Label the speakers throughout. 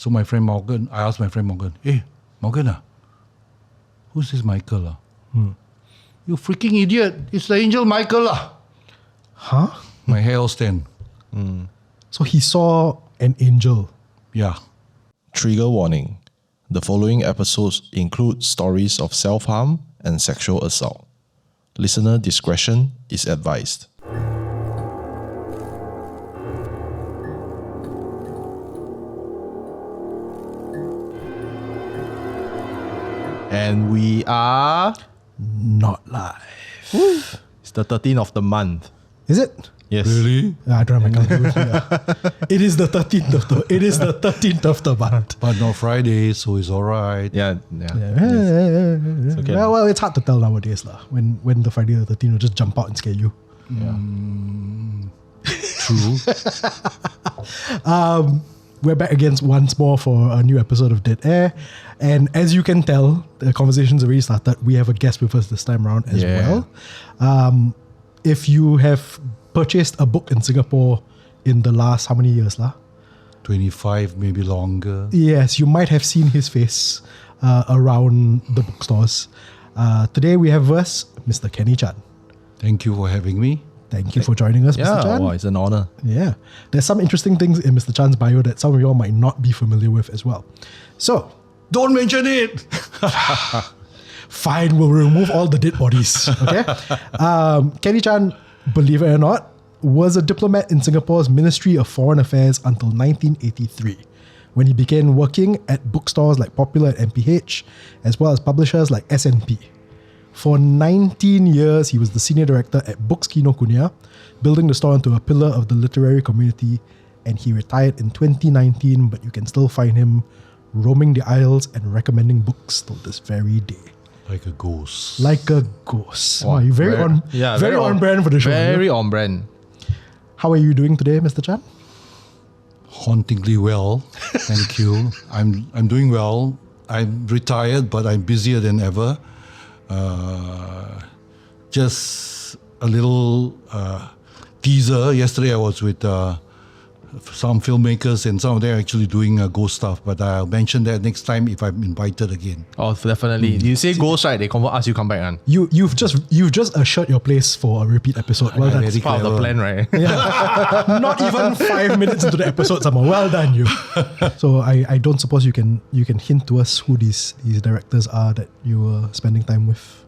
Speaker 1: So my friend Morgan, I asked my friend Morgan, hey, Morgan, who's this Michael? You freaking idiot. It's the angel Michael.
Speaker 2: Huh?
Speaker 1: My hair all stand.
Speaker 2: So he saw an angel.
Speaker 1: Yeah.
Speaker 3: Trigger warning. The following episodes include stories of self-harm and sexual assault. Listener discretion is advised. And we are
Speaker 2: Not live.
Speaker 3: It's the 13th of the month.
Speaker 2: Is it?
Speaker 3: Yes.
Speaker 1: Really?
Speaker 2: I don't have my calculator. Yeah. It is the 13th of the. It is the 13th of the month.
Speaker 1: But not Friday, so it's all right.
Speaker 3: Yeah.
Speaker 2: It's
Speaker 3: okay.
Speaker 2: Well, it's hard to tell nowadays, lah. When the Friday the 13th will just jump out and scare you.
Speaker 1: True.
Speaker 2: We're back again once more for a new episode of Dead Air. And as you can tell, the conversation's already started. We have a guest with us this time around as well. If you have purchased a book in Singapore in the last, how many years lah?
Speaker 1: 25, maybe longer.
Speaker 2: Yes, you might have seen his face around the bookstores. Today we have with us Mr. Kenny Chan.
Speaker 1: Thank you for having me.
Speaker 2: Thank you for joining us, Mr. Chan.
Speaker 3: Wow, it's an honor.
Speaker 2: Yeah. There's some interesting things in Mr. Chan's bio that some of y'all might not be familiar with as well. So,
Speaker 1: Don't mention it.
Speaker 2: fine, we'll remove all the dead bodies. Okay? Kenny Chan, believe it or not, was a diplomat in Singapore's Ministry of Foreign Affairs until 1983, when he began working at bookstores like Popular and MPH, as well as publishers like SNP. For 19 years, he was the senior director at Books Kinokuniya, building the store into a pillar of the literary community, and he retired in 2019, but you can still find him roaming the aisles and recommending books till this very day.
Speaker 1: Like a ghost.
Speaker 2: Like a ghost.
Speaker 3: Wow,
Speaker 2: Wow, you're very
Speaker 3: very
Speaker 2: on brand for the show.
Speaker 3: Very on brand.
Speaker 2: How are you doing today, Mr. Chan?
Speaker 1: Hauntingly well. Thank you. I'm doing well. I'm retired, but I'm busier than ever. Just a little teaser. Yesterday I was with some filmmakers and some of them are actually doing ghost stuff, but I'll mention that next time if I'm invited again.
Speaker 3: Oh, definitely. You say ghost, right? They come ask you come back, man.
Speaker 2: You've just assured your place for a repeat episode. Well done.
Speaker 1: very
Speaker 3: Part of the plan, right?
Speaker 2: Yeah. Not even 5 minutes into the episode, someone. Well done, you. So I don't suppose you can hint to us who these directors are that you were spending time with.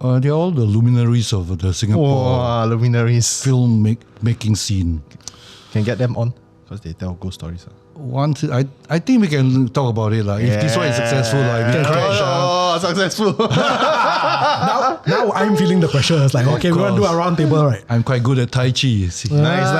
Speaker 1: They're all the luminaries of the Singapore
Speaker 3: Wow, luminaries.
Speaker 1: film making scene.
Speaker 3: Can get them on because they tell ghost stories.
Speaker 1: Once I think we can talk about it. If this one is successful, we crash.
Speaker 3: Successful.
Speaker 2: Now I'm feeling the pressure. It's like, okay, we want to do a round table, right?
Speaker 1: I'm quite good at Tai Chi. You see.
Speaker 3: Nice.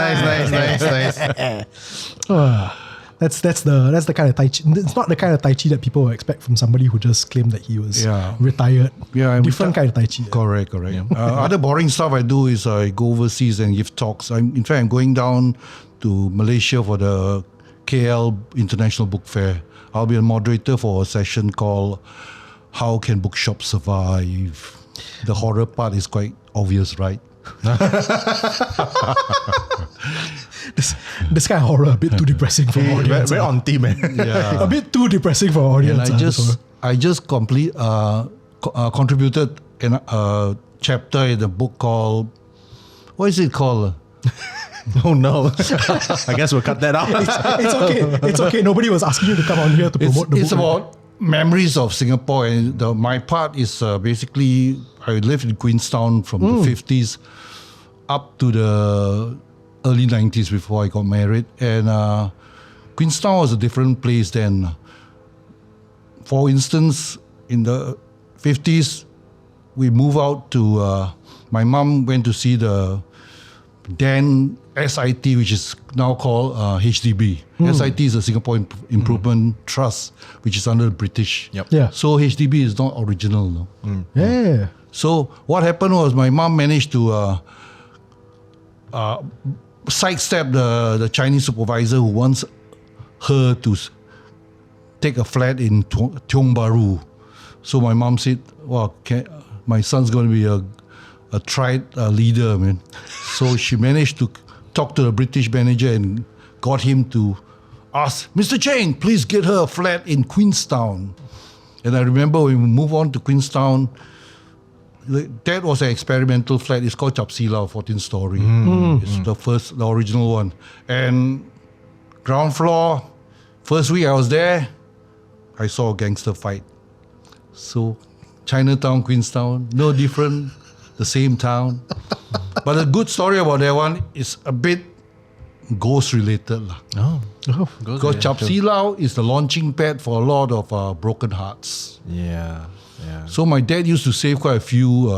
Speaker 2: That's the kind of Tai Chi. It's not the kind of Tai Chi that people would expect from somebody who just claimed that he was retired.
Speaker 1: Yeah,
Speaker 2: different kind of Tai Chi.
Speaker 1: Correct. Other boring stuff I do is I go overseas and give talks. In fact, I'm going down to Malaysia for the KL International Book Fair. I'll be a moderator for a session called How Can Bookshops Survive? The horror part is quite obvious, right?
Speaker 2: This kind of horror a bit too depressing for audience.
Speaker 3: Very on theme, man.
Speaker 1: Yeah.
Speaker 2: A bit too depressing for audience.
Speaker 1: And I just contributed a chapter in the book called, what is it called?
Speaker 3: Oh no. I guess we'll cut that out.
Speaker 2: It's okay. It's okay. Nobody was asking you to come on here to promote the book.
Speaker 1: It's about memories of Singapore, and my part is basically I lived in Queenstown from the 50s up to the early 90s before I got married, and Queenstown was a different place then. For instance, in the 50s, we moved out to, my mom went to see the then SIT, which is now called HDB. SIT is the Singapore Improvement Trust, which is under the British.
Speaker 3: Yep.
Speaker 2: Yeah.
Speaker 1: So HDB is not original. No?
Speaker 2: Yeah.
Speaker 1: So what happened was my mom managed to sidestep the Chinese supervisor who wants her to take a flat in Tiong Bahru. So my mom said, well, my son's going to be a tried leader, man. So she managed to talk to the British manager and got him to asked, Mr. Cheng, please get her a flat in Queenstown. And I remember when we moved on to Queenstown, that was an experimental flat. It's called Chap Silau, 14-story. It's the original one. And ground floor, first week I was there, I saw a gangster fight. So Chinatown, Queenstown, no different, the same town. But the good story about that one is a bit ghost related. Because Chap Silau is the launching pad for a lot of broken hearts.
Speaker 3: Yeah.
Speaker 1: So my dad used to save quite a few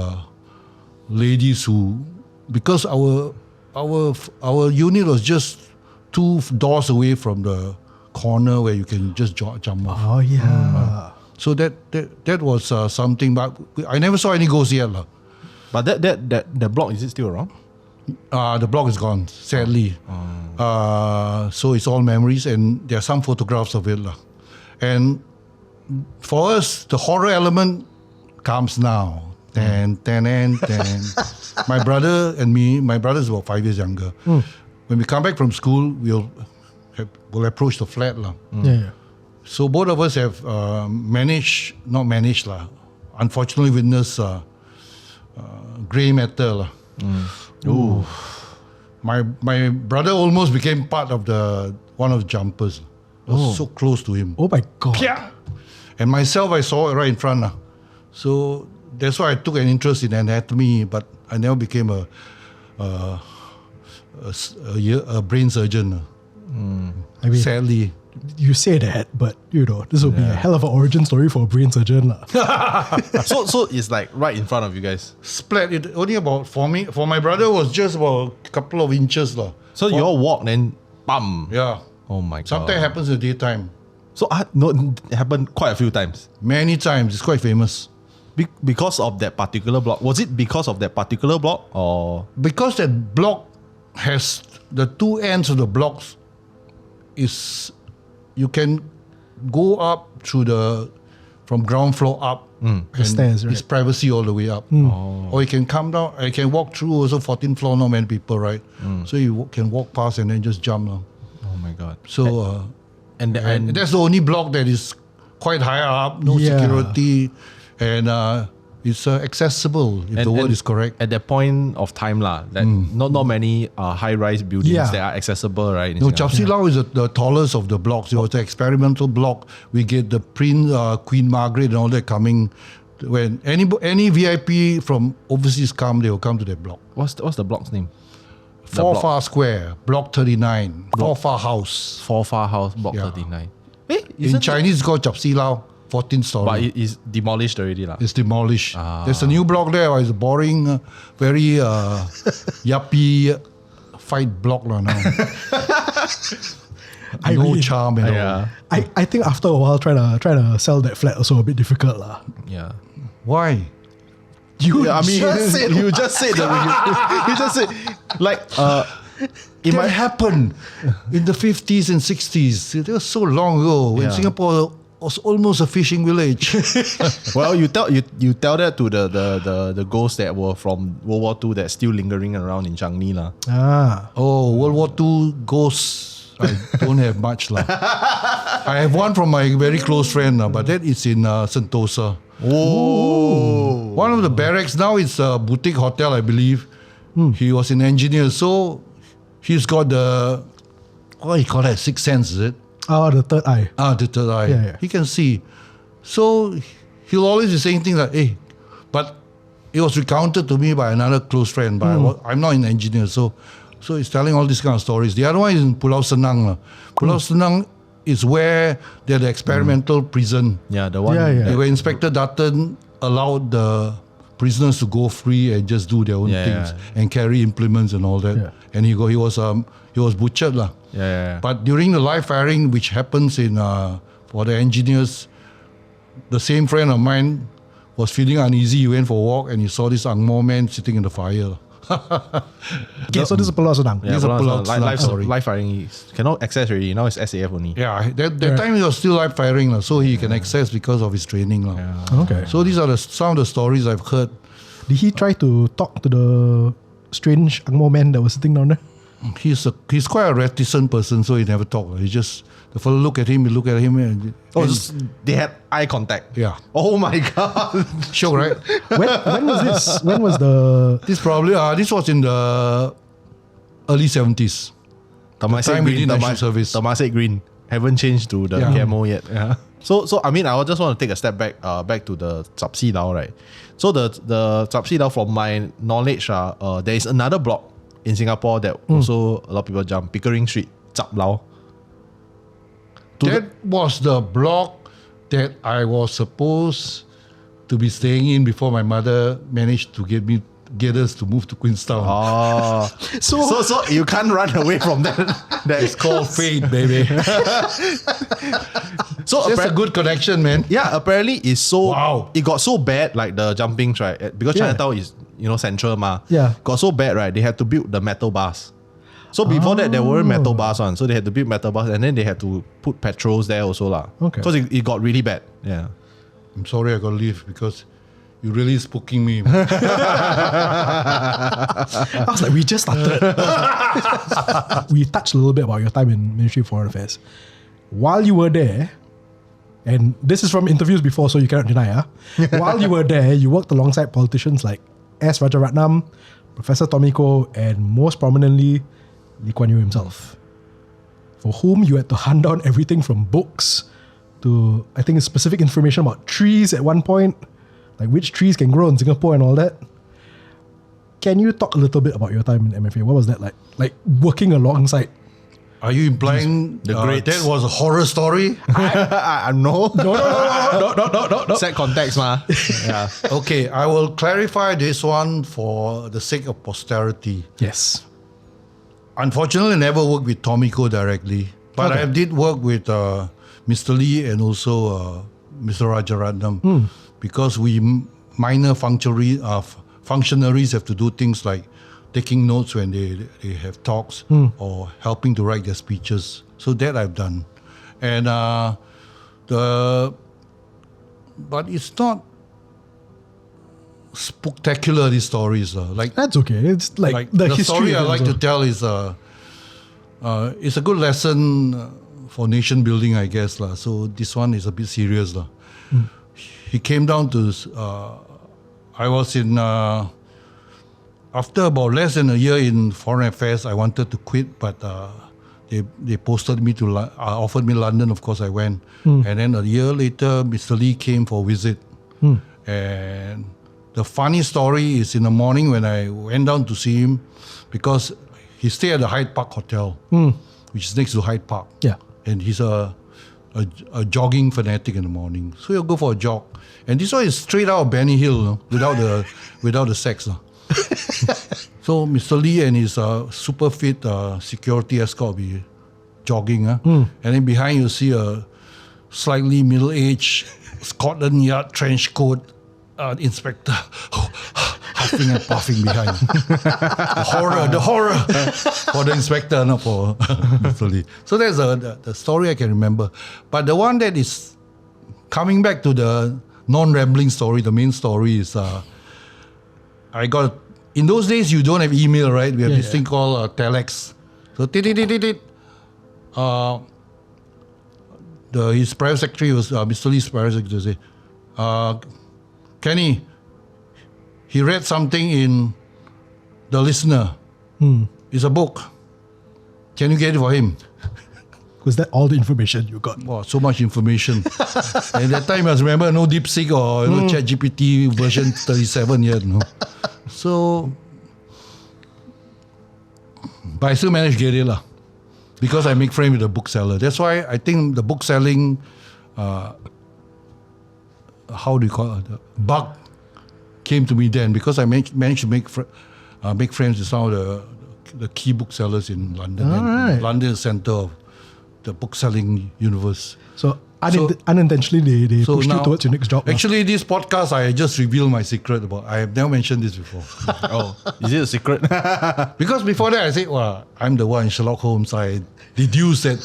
Speaker 1: ladies who, because our unit was just 2 doors away from the corner where you can just jump off.
Speaker 2: Oh yeah.
Speaker 1: So that was something, but I never saw any ghosts yet.
Speaker 3: But that block, is it still around?
Speaker 1: The block is gone, sadly. So it's all memories, and there are some photographs of it. And for us, the horror element comes now. Ten. My brother and me, my brother is about 5 years younger. When we come back from school, we'll approach the flat.
Speaker 2: Yeah.
Speaker 1: So both of us have unfortunately witnessed grey matter. Ooh. My brother almost became part of one of the jumpers. I was so close to him.
Speaker 2: Oh my God.
Speaker 1: Yeah. And myself, I saw it right in front. So that's why I took an interest in anatomy, but I never became a brain surgeon.
Speaker 2: I mean,
Speaker 1: sadly.
Speaker 2: You say that, but this would be a hell of an origin story for a brain surgeon.
Speaker 3: So it's like right in front of you guys.
Speaker 1: Splat it only about, for my brother was just about a couple of inches.
Speaker 3: So you all walk, then bam.
Speaker 1: Yeah.
Speaker 3: Oh my God.
Speaker 1: Sometimes happens in the daytime.
Speaker 3: So it happened quite a few times.
Speaker 1: Many times. It's quite famous.
Speaker 3: Because of that particular block. Was it because of that particular block or?
Speaker 1: Because that block has the 2 ends of the blocks is, you can go up from ground floor up.
Speaker 2: The stairs, right?
Speaker 1: It's privacy all the way up. Or you can come down, I can walk through also 14th floor, not many people, right? So you can walk past and then just jump.
Speaker 3: Oh my God.
Speaker 1: So,
Speaker 3: and
Speaker 1: that's the only block that is quite high up, no security, and it's accessible, if the word is correct.
Speaker 3: At that point of time, that not many high-rise buildings that are accessible, right?
Speaker 1: No, Chap Silau is the tallest of the blocks. It was an experimental block. We get the Queen Margaret and all that coming. When any VIP from overseas come, they will come to that block.
Speaker 3: What's the block's name?
Speaker 1: Forfar Square, Block 39. Forfar House.
Speaker 3: Forfar House, Block 39.
Speaker 1: In Chinese, it's called Chap Silau, 14 story.
Speaker 3: But it is demolished already.
Speaker 1: It's demolished. There's a new block there. It's a boring, very yuppie fight block now. No charm at all.
Speaker 2: I think after a while, trying to sell that flat also a bit difficult.
Speaker 3: Yeah.
Speaker 1: Why?
Speaker 3: You just said like
Speaker 1: It might happen in the 50s and 60s. It was so long ago when Singapore was almost a fishing village.
Speaker 3: Well, you tell that to the ghosts that were from World War II that's still lingering around in Changi lah.
Speaker 1: World War II ghosts, I don't have much lah. I have one from my very close friend, but that is in Sentosa.
Speaker 3: Oh,
Speaker 1: one of the barracks now it's a boutique hotel, I believe. He was an engineer, so he's got the, what do you call that, sixth sense, is it?
Speaker 2: The third eye.
Speaker 1: The third eye.
Speaker 2: Yeah.
Speaker 1: He can see. So he'll always be saying things like, hey, but it was recounted to me by another close friend, but I'm not an engineer, so he's telling all these kind of stories. The other one is in Pulau Senang. Pulau Senang is where they're the experimental prison.
Speaker 3: Yeah, the one.
Speaker 1: Where Inspector Dutton allowed the prisoners to go free and just do their own things and carry implements and all that. And he was butchered lah. But during the live firing, which happens in for the engineers, the same friend of mine was feeling uneasy. He went for a walk and he saw this Ang Mo man sitting in the fire.
Speaker 2: Okay, so this is Pulau Senang.
Speaker 3: Yeah, live firing cannot access already. Now it's SAF only.
Speaker 1: Yeah, that time it was still live firing, so he can access because of his training.
Speaker 2: Okay.
Speaker 1: So these are some of the stories I've heard.
Speaker 2: Did he try to talk to the strange Ang Mo man that was sitting down there?
Speaker 1: He's quite a reticent person, so he never talked. He just, the fellow look at him, he look at him, and
Speaker 3: they had eye contact.
Speaker 1: yeah.
Speaker 3: Oh my god.
Speaker 1: Shock, right?
Speaker 2: When was this? When was the...
Speaker 1: This was in the early 70s.
Speaker 3: Temasek
Speaker 1: time we
Speaker 3: Green,
Speaker 1: did national service.
Speaker 3: Temasek Green. Haven't changed to the camo yet. Yeah. So I mean, I just want to take a step back to the Zapsi now, right? So the Zapsi now, from my knowledge, there is another block in Singapore that also a lot of people jump, Pickering Street, Zap Lao.
Speaker 1: That was the block that I was supposed to be staying in before my mother managed to get us to move to Queenstown.
Speaker 3: Oh, so you can't run away from that.
Speaker 1: It's called fate, baby.
Speaker 3: So
Speaker 1: that's a good connection, man.
Speaker 3: Yeah, apparently it's so.
Speaker 1: Wow.
Speaker 3: It got so bad, like the jumpings, right? Because Chinatown is central, ma.
Speaker 2: Yeah.
Speaker 3: Got so bad, right? They had to build the metal bars. So before that, there weren't metal bars on. So they had to build metal bars, and then they had to put petrols there also, lah.
Speaker 2: Okay.
Speaker 3: Because it got really bad. Yeah.
Speaker 1: I'm sorry I got to leave because you're really spooking me.
Speaker 2: I was like, we just started. We touched a little bit about your time in Ministry of Foreign Affairs. While you were there, and this is from interviews before, so you cannot deny, while you were there, you worked alongside politicians like S. Rajaratnam, Professor Tomiko, and most prominently, Lee Kuan Yew himself, for whom you had to hunt down everything from books to, I think, specific information about trees at one point, like which trees can grow in Singapore and all that. Can you talk a little bit about your time in MFA? What was that like? Like working alongside?
Speaker 1: Are you implying that was a horror story?
Speaker 3: No.
Speaker 2: No.
Speaker 3: Set context, ma. Yeah.
Speaker 1: Okay, I will clarify this one for the sake of posterity.
Speaker 2: Yes.
Speaker 1: Unfortunately, I never worked with Tomiko directly, but I did work with Mr. Lee and also Mr. Rajaratnam because we minor functionaries have to do things like taking notes when they have talks or helping to write their speeches. So that I've done. And but it's not spectacular, these stories. Like
Speaker 2: That's okay. It's like the history
Speaker 1: story I
Speaker 2: of it
Speaker 1: like
Speaker 2: as
Speaker 1: to tell is it's a good lesson for nation building, I guess. So this one is a bit serious. He came down to, I was in, after about less than a year in Foreign Affairs, I wanted to quit, but they posted me to, offered me London, of course I went. And then a year later, Mr. Lee came for a visit. And the funny story is in the morning when I went down to see him, because he stayed at the Hyde Park Hotel, which is next to Hyde Park.
Speaker 2: Yeah.
Speaker 1: And he's a jogging fanatic in the morning. So he'll go for a jog. And this one is straight out of Benny Hill, without the sex. So Mr. Lee and his super fit security escort be jogging. And then behind you see a slightly middle-aged Scotland Yard trench coat inspector huffing and puffing behind. The horror for the inspector, not for Mr. Lee. So that's the story I can remember. But the one that is coming back to the non-rambling story, the main story is I got, in those days you don't have email, right? We have this thing called telex. So his private secretary was Mr. Lee's private secretary say, Kenny, he read something in The Listener. It's a book. Can you get it for him?
Speaker 2: Was that all the information you got?
Speaker 1: Wow, so much information. And that time, I remember, no DeepSeek or ChatGPT version 37 yet. So, but I still managed to get it because I make friends with the bookseller. That's why I think the book selling, how do you call it, bug came to me then, because I managed to make friends with some of the key booksellers in London. And London is the center of the book selling universe.
Speaker 2: So unintentionally they pushed you towards your next job.
Speaker 1: Actually, this podcast, I just revealed my secret about. I have never mentioned this before.
Speaker 3: Oh, is it a secret?
Speaker 1: Because before that, I said, well, I'm the one, Sherlock Holmes. I deduced that,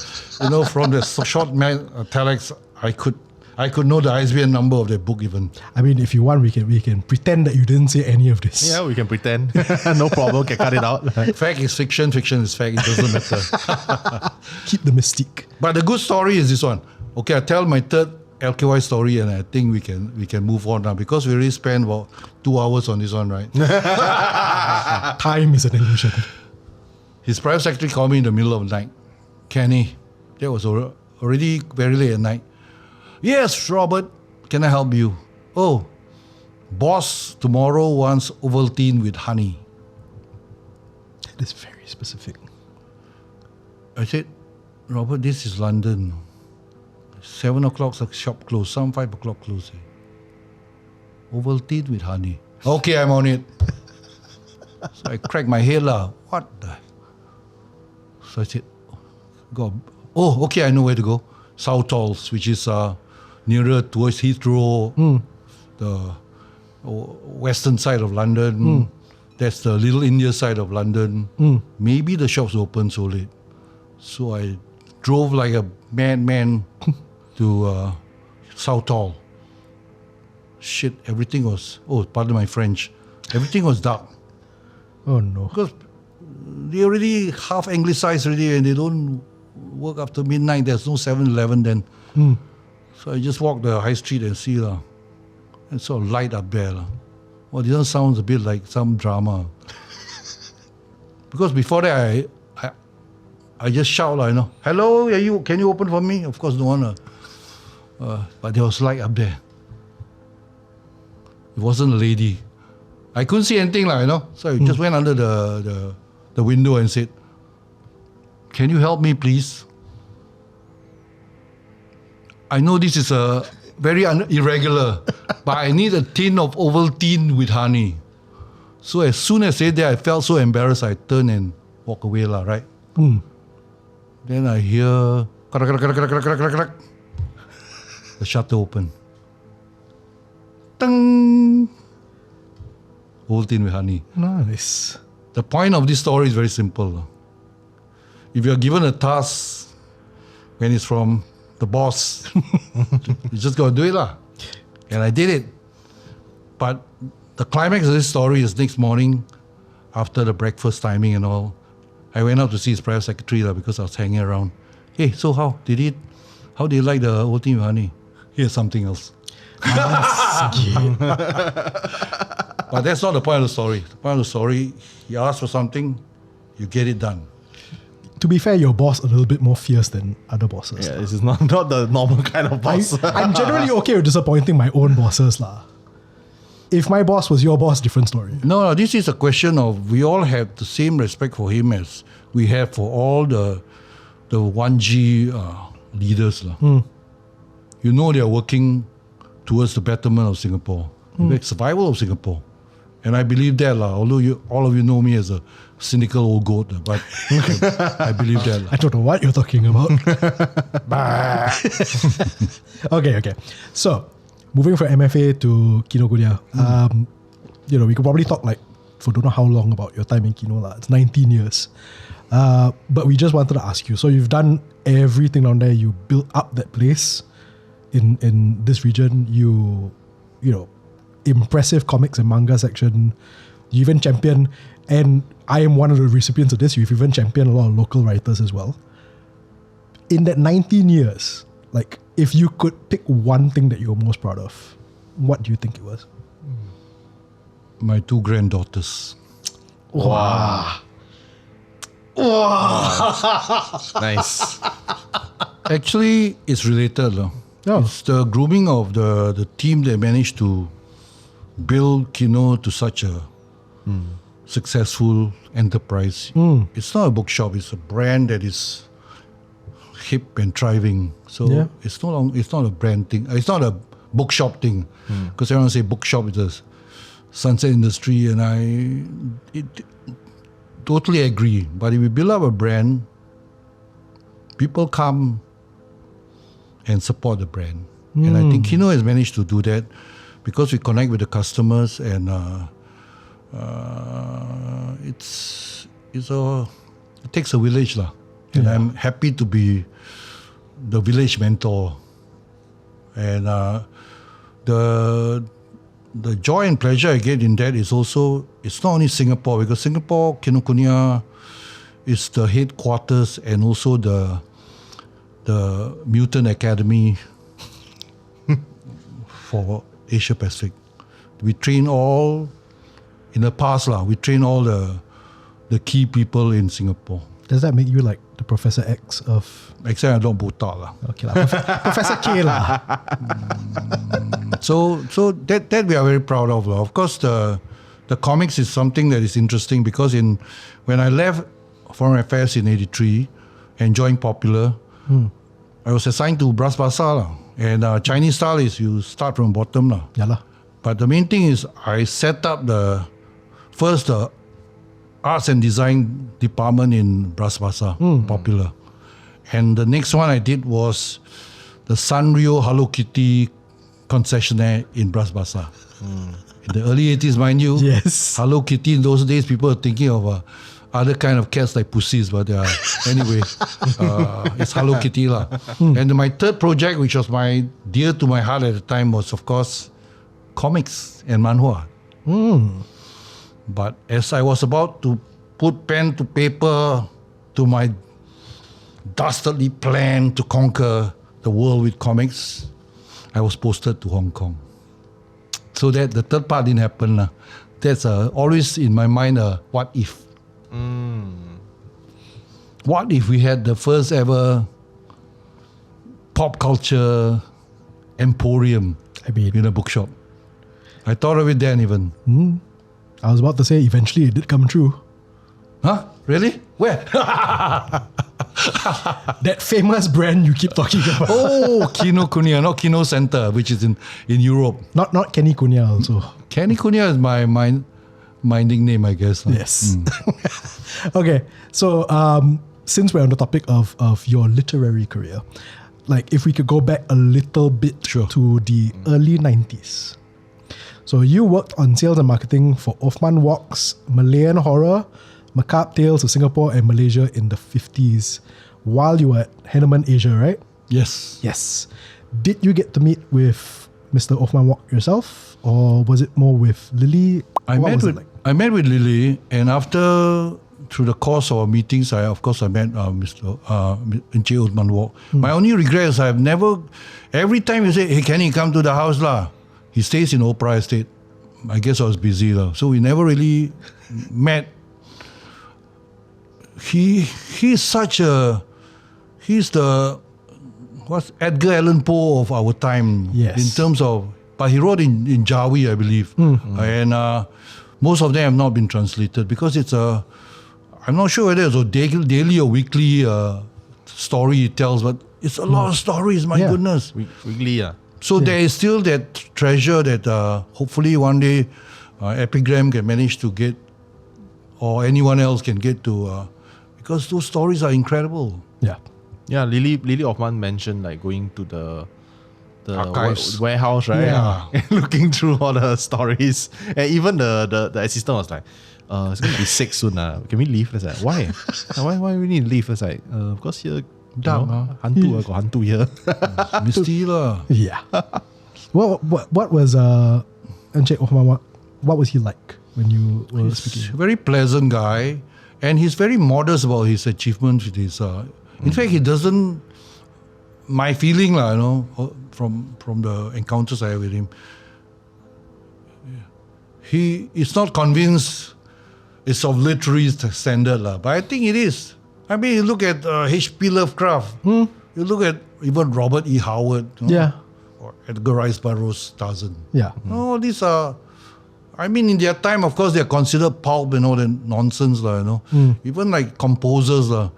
Speaker 1: from the short telex, I could I could know the ISBN number of that book even.
Speaker 2: I mean, if you want, we can pretend that you didn't say any of this.
Speaker 3: Yeah, we can pretend. No problem. Can cut it out.
Speaker 1: Fact is fiction, fiction is fact. It doesn't matter.
Speaker 2: Keep the mystique.
Speaker 1: But the good story is this one. Okay, I tell my third LKY story, and I think we can move on now because we already spent about 2 hours on this one, right?
Speaker 2: Time is an illusion.
Speaker 1: His private secretary called me in the middle of the night. Kenny, that was already very late at night. Yes, Robert, can I help you? Oh, boss tomorrow wants Ovaltine with honey.
Speaker 2: That is very specific.
Speaker 1: I said, Robert, this is London. 7 o'clock, the shop closed. Some 5 o'clock close. Ovaltine with honey. Okay, I'm on it. So I cracked my head lah. What the? So I said, God. Oh, okay, I know where to go. Southall's, which is nearer towards Heathrow, the western side of London. That's the Little India side of London. Maybe the shop's open so late. So I drove like a madman to Southall. Shit, everything was, pardon my French, everything was dark.
Speaker 2: Oh no.
Speaker 1: Because they already half anglicized already and they don't work after midnight. There's no 7-Eleven then. So I just walk the high street and see and saw a light up there. Well, this sounds a bit like some drama. Because before that, I just shout, hello, can you open for me? Of course, no one. But there was light up there. It wasn't a lady. I couldn't see anything, So I just went under the window and said, can you help me, please? I know this is a very irregular, but I need a tin of Ovaltine with honey. So as soon as I said that, I felt so embarrassed. I turned and walk away, right? Then I hear the shutter open. Tang! Ovaltine with honey.
Speaker 2: Nice.
Speaker 1: The point of this story is very simple. If you're given a task when it's from the boss, you just got to do it. And I did it. But the climax of this story is next morning, after the breakfast timing and all, I went out to see his private secretary because I was hanging around. Hey, so how did you like the Ovaltine with honey? Here's something else. But that's not the point of the story. The point of the story, you ask for something, you get it done.
Speaker 2: To be fair, your boss a little bit more fierce than other bosses.
Speaker 3: Yeah, this is not the normal kind of boss.
Speaker 2: I'm generally okay with disappointing my own bosses. If my boss was your boss, different story.
Speaker 1: No, this is a question of we all have the same respect for him as we have for all the 1G leaders. You know they are working towards the betterment of Singapore, the survival of Singapore. And I believe that, although all of you know me as a cynical old goat, but I believe that.
Speaker 2: I don't know what you're talking about. Okay. So, moving from MFA to Kinokuniya, we could probably talk for don't know how long about your time in Kino. It's 19 years. But we just wanted to ask you, so you've done everything down there, you built up that place in this region, you impressive comics and manga section, you even champion, and I am one of the recipients of this, you've even championed a lot of local writers as well. In that 19 years, if you could pick one thing that you're most proud of, what do you think it was?
Speaker 1: My 2 granddaughters.
Speaker 3: Wow. Nice.
Speaker 1: Actually, it's related. It's the grooming of the team that managed to build Kino to such a successful enterprise. It's not a bookshop, it's a brand that is hip and thriving. So it's not a brand thing. It's not a bookshop thing. Because everyone say bookshop is a sunset industry, and I totally agree. But if we build up a brand, people come and support the brand. And I think Kino has managed to do that because we connect with the customers, and it takes a village. And I'm happy to be the village mentor. And the joy and pleasure I get in that is also, it's not only Singapore, because Singapore, Kinokuniya is the headquarters and also the Mutant Academy for Asia Pacific. We train all, in the past we train all the key people in Singapore.
Speaker 2: Does that make you like the Professor X of...
Speaker 1: Except I don't botak lah.
Speaker 2: Okay lah, Professor K lah.
Speaker 1: So that we are very proud of. Of course, the comics is something that is interesting because when I left Foreign Affairs in 83 and joined Popular, I was assigned to Bras Basah lah. And Chinese style is you start from bottom lah.
Speaker 2: Yeah lah.
Speaker 1: But the main thing is I set up the arts and design department in Bras Basah, Popular. And the next one I did was the Sanrio Hello Kitty concessionaire in Bras Basah. In the early 80s, mind you,
Speaker 2: Yes.
Speaker 1: Hello Kitty in those days, people were thinking of other kind of cats like pussies, but anyway, it's Hello Kitty lah. And my third project, which was dear to my heart at the time, was of course comics and manhwa. But as I was about to put pen to paper to my dastardly plan to conquer the world with comics, I was posted to Hong Kong. So that the third part didn't happen lah. That's always in my mind what if. What if we had the first ever pop culture emporium in a bookshop? I thought of it then even.
Speaker 2: I was about to say eventually it did come true.
Speaker 1: Huh? Really? Where?
Speaker 2: That famous brand you keep talking about.
Speaker 1: Oh, Kinokuniya, not Kino Center, which is in Europe.
Speaker 2: Not Kenny Kunya also.
Speaker 1: Kenny Kunya is my nickname, I guess.
Speaker 2: Yes. Okay, so since we're on the topic of your literary career, like if we could go back a little bit to the early 90s. So you worked on sales and marketing for Othman Walk's Malayan Horror, Macabre Tales of Singapore and Malaysia in the 50s while you were at Henneman Asia, right?
Speaker 1: Yes.
Speaker 2: Yes. Did you get to meet with Mr. Othman Walk yourself, or was it more with Lily?
Speaker 1: I met with Lily, and through the course of our meetings, I met Mr. Encik Othman Walk. My only regret is I've never, every time you say, hey, can he come to the house lah? He stays in Opera Estate. I guess I was busy lah. So we never really met. He's the Edgar Allan Poe of our time.
Speaker 2: Yes.
Speaker 1: In terms of, but he wrote in Jawi, I believe. And most of them have not been translated because it's I'm not sure whether it's a daily or weekly story he tells, but it's a lot of stories, my goodness.
Speaker 3: Weekly, yeah.
Speaker 1: So there is still that treasure that hopefully one day Epigram can manage to get, or anyone else can get to, because those stories are incredible.
Speaker 2: Yeah.
Speaker 3: Yeah, Lily Hoffman mentioned like going to the
Speaker 1: archives
Speaker 3: warehouse, right?
Speaker 1: Yeah.
Speaker 3: And looking through all the stories. And even the assistant was like, it's going to be 6 soon. Can we leave? It's like, why? Why we need to leave? It's like, because here,
Speaker 1: dark,
Speaker 3: HANTU, got HANTU here.
Speaker 1: Misty lah.
Speaker 2: Yeah. What was Encik Othman, what was he like when you were speaking?
Speaker 1: He's a very pleasant guy, and he's very modest about his achievements with his in fact, he doesn't, my feeling lah, from the encounters I have with him, he is not convinced it's of literary standard lah, but I think it is. I mean, you look at H.P. Lovecraft, you look at even Robert E. Howard, or Edgar Rice Burroughs' Tarzan.
Speaker 2: Yeah.
Speaker 1: All these are, I mean, in their time, of course, they are considered pulp and all that nonsense lah, Even like composers lah.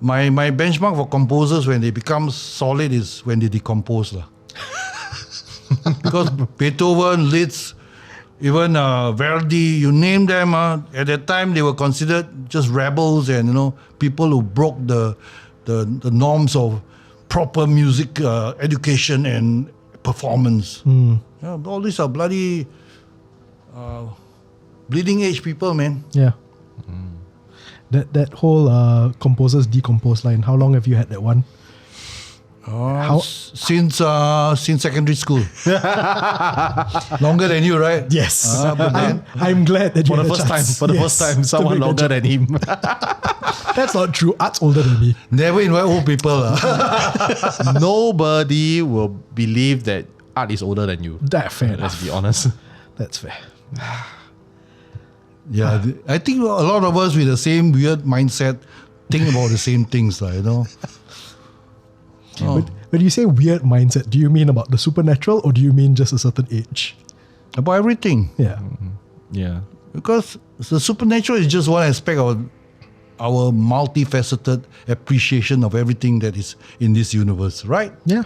Speaker 1: My benchmark for composers when they become solid is when they decompose lah. Because Beethoven, Liszt, even Verdi, you name them, at that time they were considered just rebels and people who broke the norms of proper music education and performance. All these are bloody bleeding edge people, man.
Speaker 2: Yeah. That whole composers decompose line, how long have you had that one?
Speaker 1: Since secondary school. Longer than you, right?
Speaker 2: Yes. I'm glad that you
Speaker 3: For the
Speaker 2: had a
Speaker 3: first time,
Speaker 2: chance.
Speaker 3: for the first time,
Speaker 2: to
Speaker 3: someone
Speaker 2: make
Speaker 3: longer
Speaker 2: that
Speaker 3: than him.
Speaker 2: That's not true. Art's older than me.
Speaker 1: Never invite old people.
Speaker 3: Nobody will believe that Art is older than you.
Speaker 2: That's fair
Speaker 3: Let's
Speaker 2: enough.
Speaker 3: be honest.
Speaker 2: That's fair.
Speaker 1: Yeah, I think a lot of us with the same weird mindset think about the same things, you know.
Speaker 2: When you say weird mindset, do you mean about the supernatural or do you mean just a certain age?
Speaker 1: About everything.
Speaker 2: Yeah.
Speaker 3: Yeah.
Speaker 1: Because the supernatural is just one aspect of our multifaceted appreciation of everything that is in this universe, right?
Speaker 2: Yeah.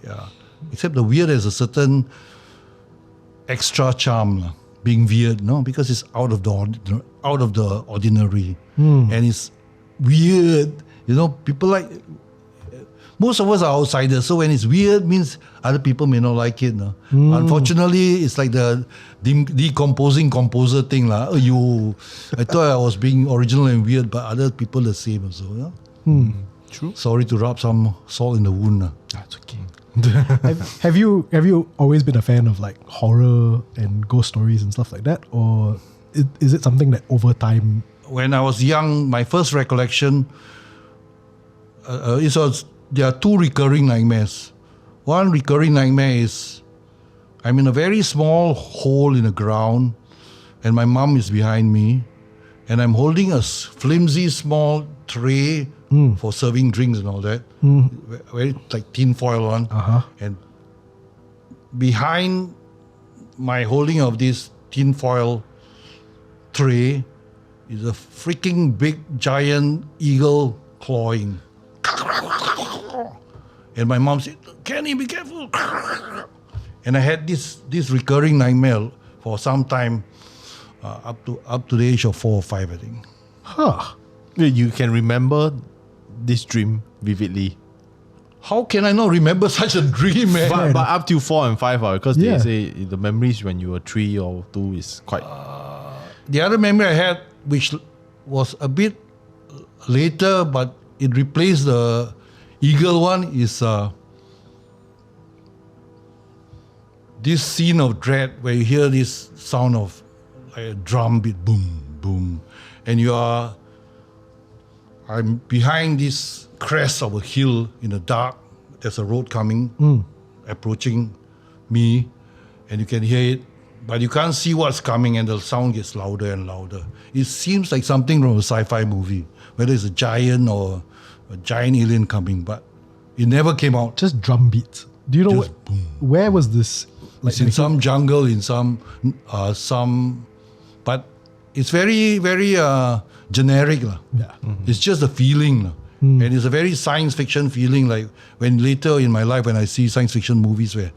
Speaker 1: Yeah. Except the weird has a certain extra charm, being weird, no? Because it's out of the ordinary. And it's weird. You know, people like... Most of us are outsiders, so when it's weird, means other people may not like it. No? Unfortunately, it's like the decomposing composer thing. I thought I was being original and weird, but other people the same also. Yeah?
Speaker 3: True.
Speaker 1: Sorry to rub some salt in the wound.
Speaker 3: That's okay.
Speaker 2: Have you always been a fan of like horror and ghost stories and stuff like that, or is it something that over time?
Speaker 1: When I was young, my first recollection there are two recurring nightmares. One recurring nightmare is I'm in a very small hole in the ground and my mom is behind me and I'm holding a flimsy small tray for serving drinks and all that. Very like tin foil one. And behind my holding of this tin foil tray is a freaking big giant eagle clawing. And my mom said, "Kenny, be careful." And I had this recurring nightmare for some time, up to the age of 4 or 5, I think.
Speaker 2: Huh.
Speaker 3: You can remember this dream vividly.
Speaker 1: How can I not remember such a dream, man?
Speaker 3: But up to 4 and 5, because
Speaker 2: Yeah.
Speaker 3: they say the memories when you were 3 or 2 is quite...
Speaker 1: The other memory I had, which was a bit later, but it replaced the eagle one, is this scene of dread where you hear this sound of like a drum beat, boom, boom, and I'm behind this crest of a hill in the dark. There's a road coming, approaching me, and you can hear it, but you can't see what's coming, and the sound gets louder and louder. It seems like something from a sci-fi movie, whether it's a giant or a giant alien coming, but it never came out.
Speaker 2: Just drum beats. Do you know
Speaker 1: Just boom.
Speaker 2: where was this?
Speaker 1: It's in some jungle, in some, but it's very, very generic.
Speaker 2: Yeah.
Speaker 1: It's just a feeling. And it's a very science fiction feeling, like when later in my life, when I see science fiction movies where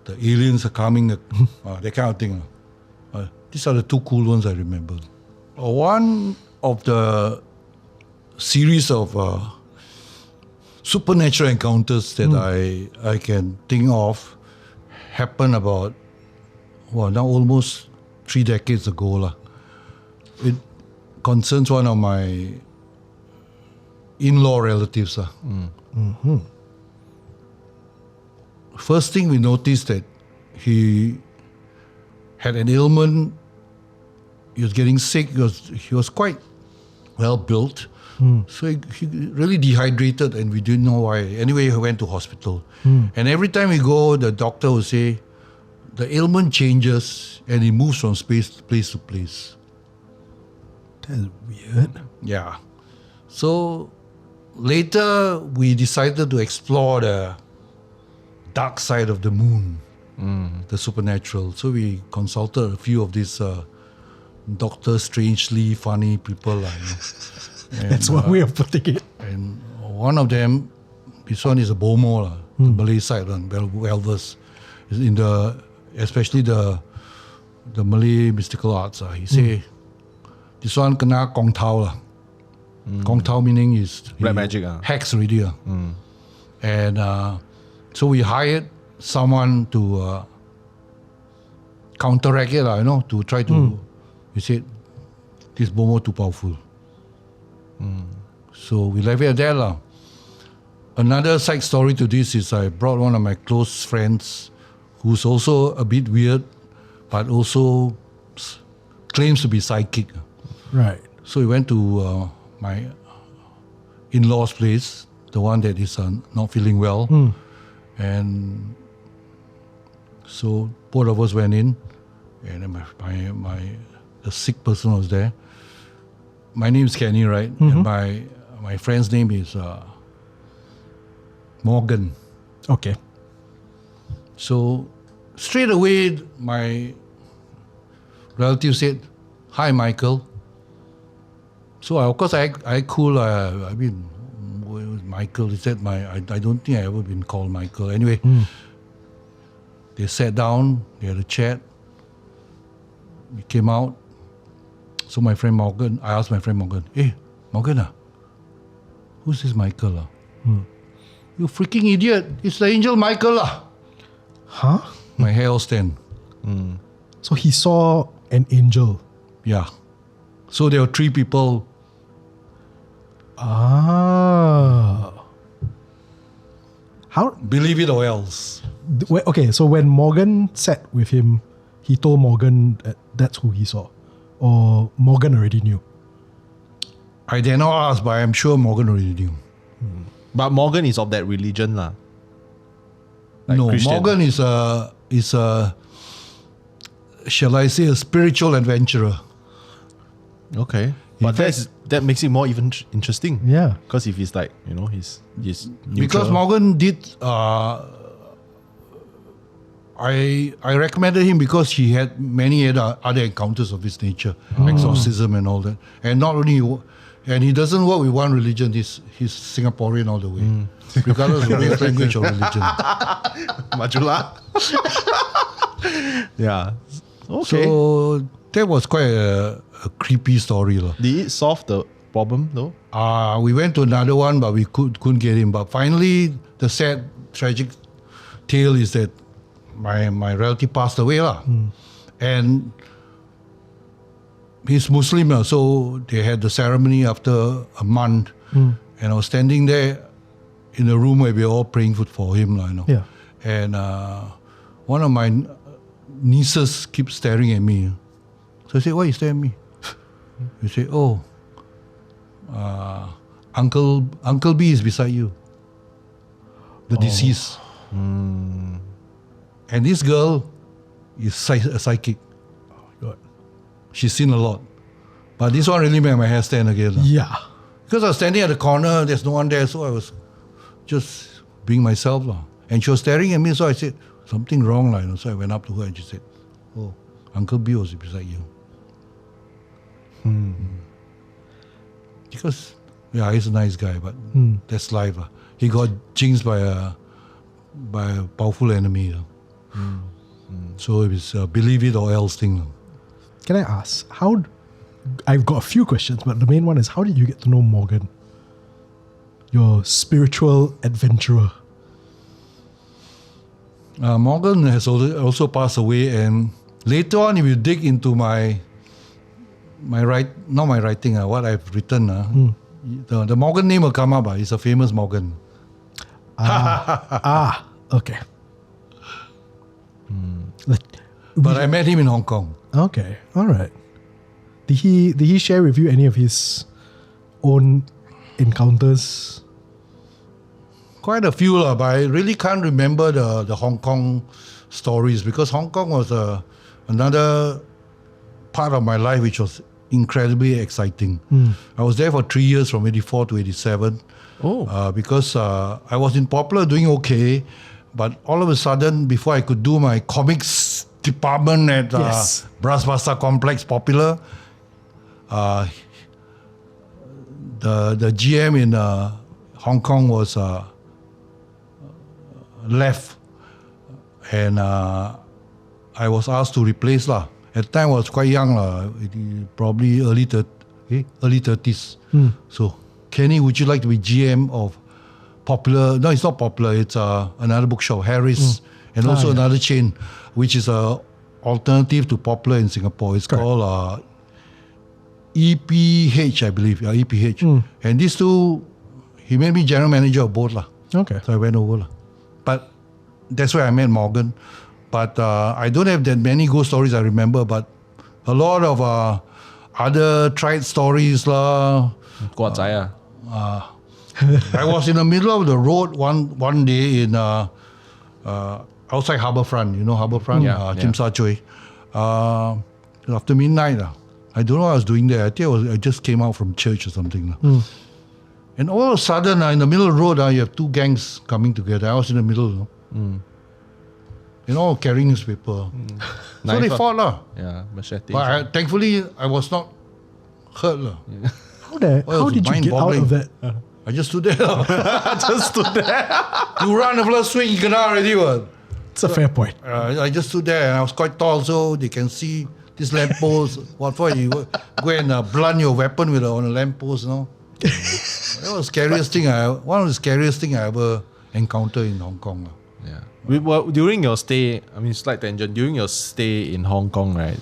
Speaker 1: the aliens are coming, that kind of thing. These are the two cool ones I remember. One of the series of supernatural encounters that I can think of happened about, now almost 3 decades ago. It concerns one of my in-law relatives. First thing we noticed that he had an ailment. He was getting sick. He was quite well built. So he really dehydrated and we didn't know why. Anyway, he went to hospital. And every time we go, the doctor will say, the ailment changes and it moves from place to place.
Speaker 2: That's weird.
Speaker 1: Yeah. So later we decided to explore the dark side of the moon, the supernatural. So we consulted a few of these Dr. Strangely funny people.
Speaker 2: That's one way of putting it.
Speaker 1: And one of them, this one is a Bomo, the Malay side one, well-versed. In especially the Malay mystical arts. He say, this one kena Kong Tao. Kong Tao meaning is
Speaker 3: Black magic.
Speaker 1: hacks already. And so we hired someone to counteract it, to try to, we said, this Bomo too powerful. So we left it at that. another side story to this is I brought one of my close friends who's also a bit weird, but also claims to be psychic.
Speaker 2: Right.
Speaker 1: So we went to my in-laws' place, the one that is not feeling well. And so both of us went in, and then the sick person was there. My name is Kenny, right? And my friend's name is Morgan.
Speaker 2: Okay.
Speaker 1: So straight away, my relative said, "Hi, Michael." So of course I cool. I mean, Michael. He said I don't think I ever been called Michael. Anyway, they sat down. They had a chat. We came out. So my friend Morgan, I asked my friend Morgan, "Hey, Morgan, who's this Michael? You freaking idiot! It's the angel Michael,
Speaker 2: Huh?
Speaker 1: My hair all stand.
Speaker 2: So he saw an angel.
Speaker 1: Yeah. So there were 3 people.
Speaker 2: Ah. How?
Speaker 1: Believe it or else.
Speaker 2: Okay, so when Morgan sat with him, he told Morgan that's who he saw. Or Morgan already knew.
Speaker 1: I dare not ask, but I'm sure Morgan already knew.
Speaker 3: But Morgan is of that religion lah. Like
Speaker 1: No,
Speaker 3: Christian.
Speaker 1: Morgan is a shall I say, a spiritual adventurer.
Speaker 3: Okay. But that makes it more even interesting.
Speaker 2: Yeah.
Speaker 3: Because if he's like, he's neutral.
Speaker 1: Because Morgan did, I recommended him because he had many other encounters of this nature, exorcism and all that. And not only, and he doesn't work with one religion, he's Singaporean all the way, regardless of race, language or religion.
Speaker 3: Majula. Yeah. Okay.
Speaker 1: So that was quite a creepy story.
Speaker 3: Did it solve the problem though?
Speaker 1: We went to another one, but we couldn't get him. But finally, the sad, tragic tale is that my relative passed away. And he's Muslim, so they had the ceremony after a month. And I was standing there in a room where we were all praying for him.
Speaker 2: Yeah.
Speaker 1: And one of my nieces keeps staring at me. So I said, "Why are you staring at me?" He said, "Oh, Uncle B is beside you, the deceased." And this girl is a psychic.
Speaker 2: Oh my God.
Speaker 1: She's seen a lot. But this one really made my hair stand again.
Speaker 2: Yeah.
Speaker 1: Because I was standing at the corner, there's no one there, so I was just being myself. And she was staring at me, so I said, "Something wrong." So I went up to her and she said, "Oh, Uncle B was beside you." Because, he's a nice guy, but that's life. He got jinxed by a powerful enemy. So it was a believe it or else thing.
Speaker 2: Can I ask, I've got a few questions, but the main one is, how did you get to know Morgan? Your spiritual adventurer.
Speaker 1: Morgan has also passed away, and later on, if you dig into what I've written, the Morgan name will come up. It's a famous Morgan.
Speaker 2: Okay.
Speaker 1: But I met him in Hong Kong.
Speaker 2: Okay, all right. Did he share with you any of his own encounters?
Speaker 1: Quite a few, but I really can't remember the Hong Kong stories, because Hong Kong was another part of my life which was incredibly exciting. I was there for 3 years, from 84 to 87. Because I was in Popular doing okay, but all of a sudden, before I could do my comics department at Bras Basah Complex Popular, the GM in Hong Kong was left, and I was asked to replace . At the time I was quite young, probably early 30s. So, "Kenny, would you like to be GM of Popular?" No, it's not Popular. It's another bookshop, Harris, and also another chain, which is a alternative to Popular in Singapore. It's called EPH, I believe. EPH. And these two, he made me general manager of both .
Speaker 2: Okay.
Speaker 1: So I went over. But that's where I met Morgan. But I don't have that many ghost stories I remember, but a lot of other tried stories. I was in the middle of the road one day in outside Harbourfront. You know Harbourfront? Tsim Sha Tsui. After midnight. I don't know what I was doing there. I think I just came out from church or something. And all of a sudden, in the middle of the road, you have two gangs coming together. I was in the middle. All carrying newspaper. So they fought.
Speaker 3: Yeah, machete.
Speaker 1: But thankfully, I was not hurt.
Speaker 2: How did you get out of that?
Speaker 1: I just stood there.
Speaker 3: Just stood there.
Speaker 1: You run the first swing, you can already.
Speaker 2: It's a fair point.
Speaker 1: I just stood there and I was quite tall, so they can see this lamppost. What for? You go and blunt your weapon on a lamppost, That was the scariest thing. One of the scariest thing I ever encountered in Hong Kong.
Speaker 3: Yeah. During your stay, slight tangent. During your stay in Hong Kong, right?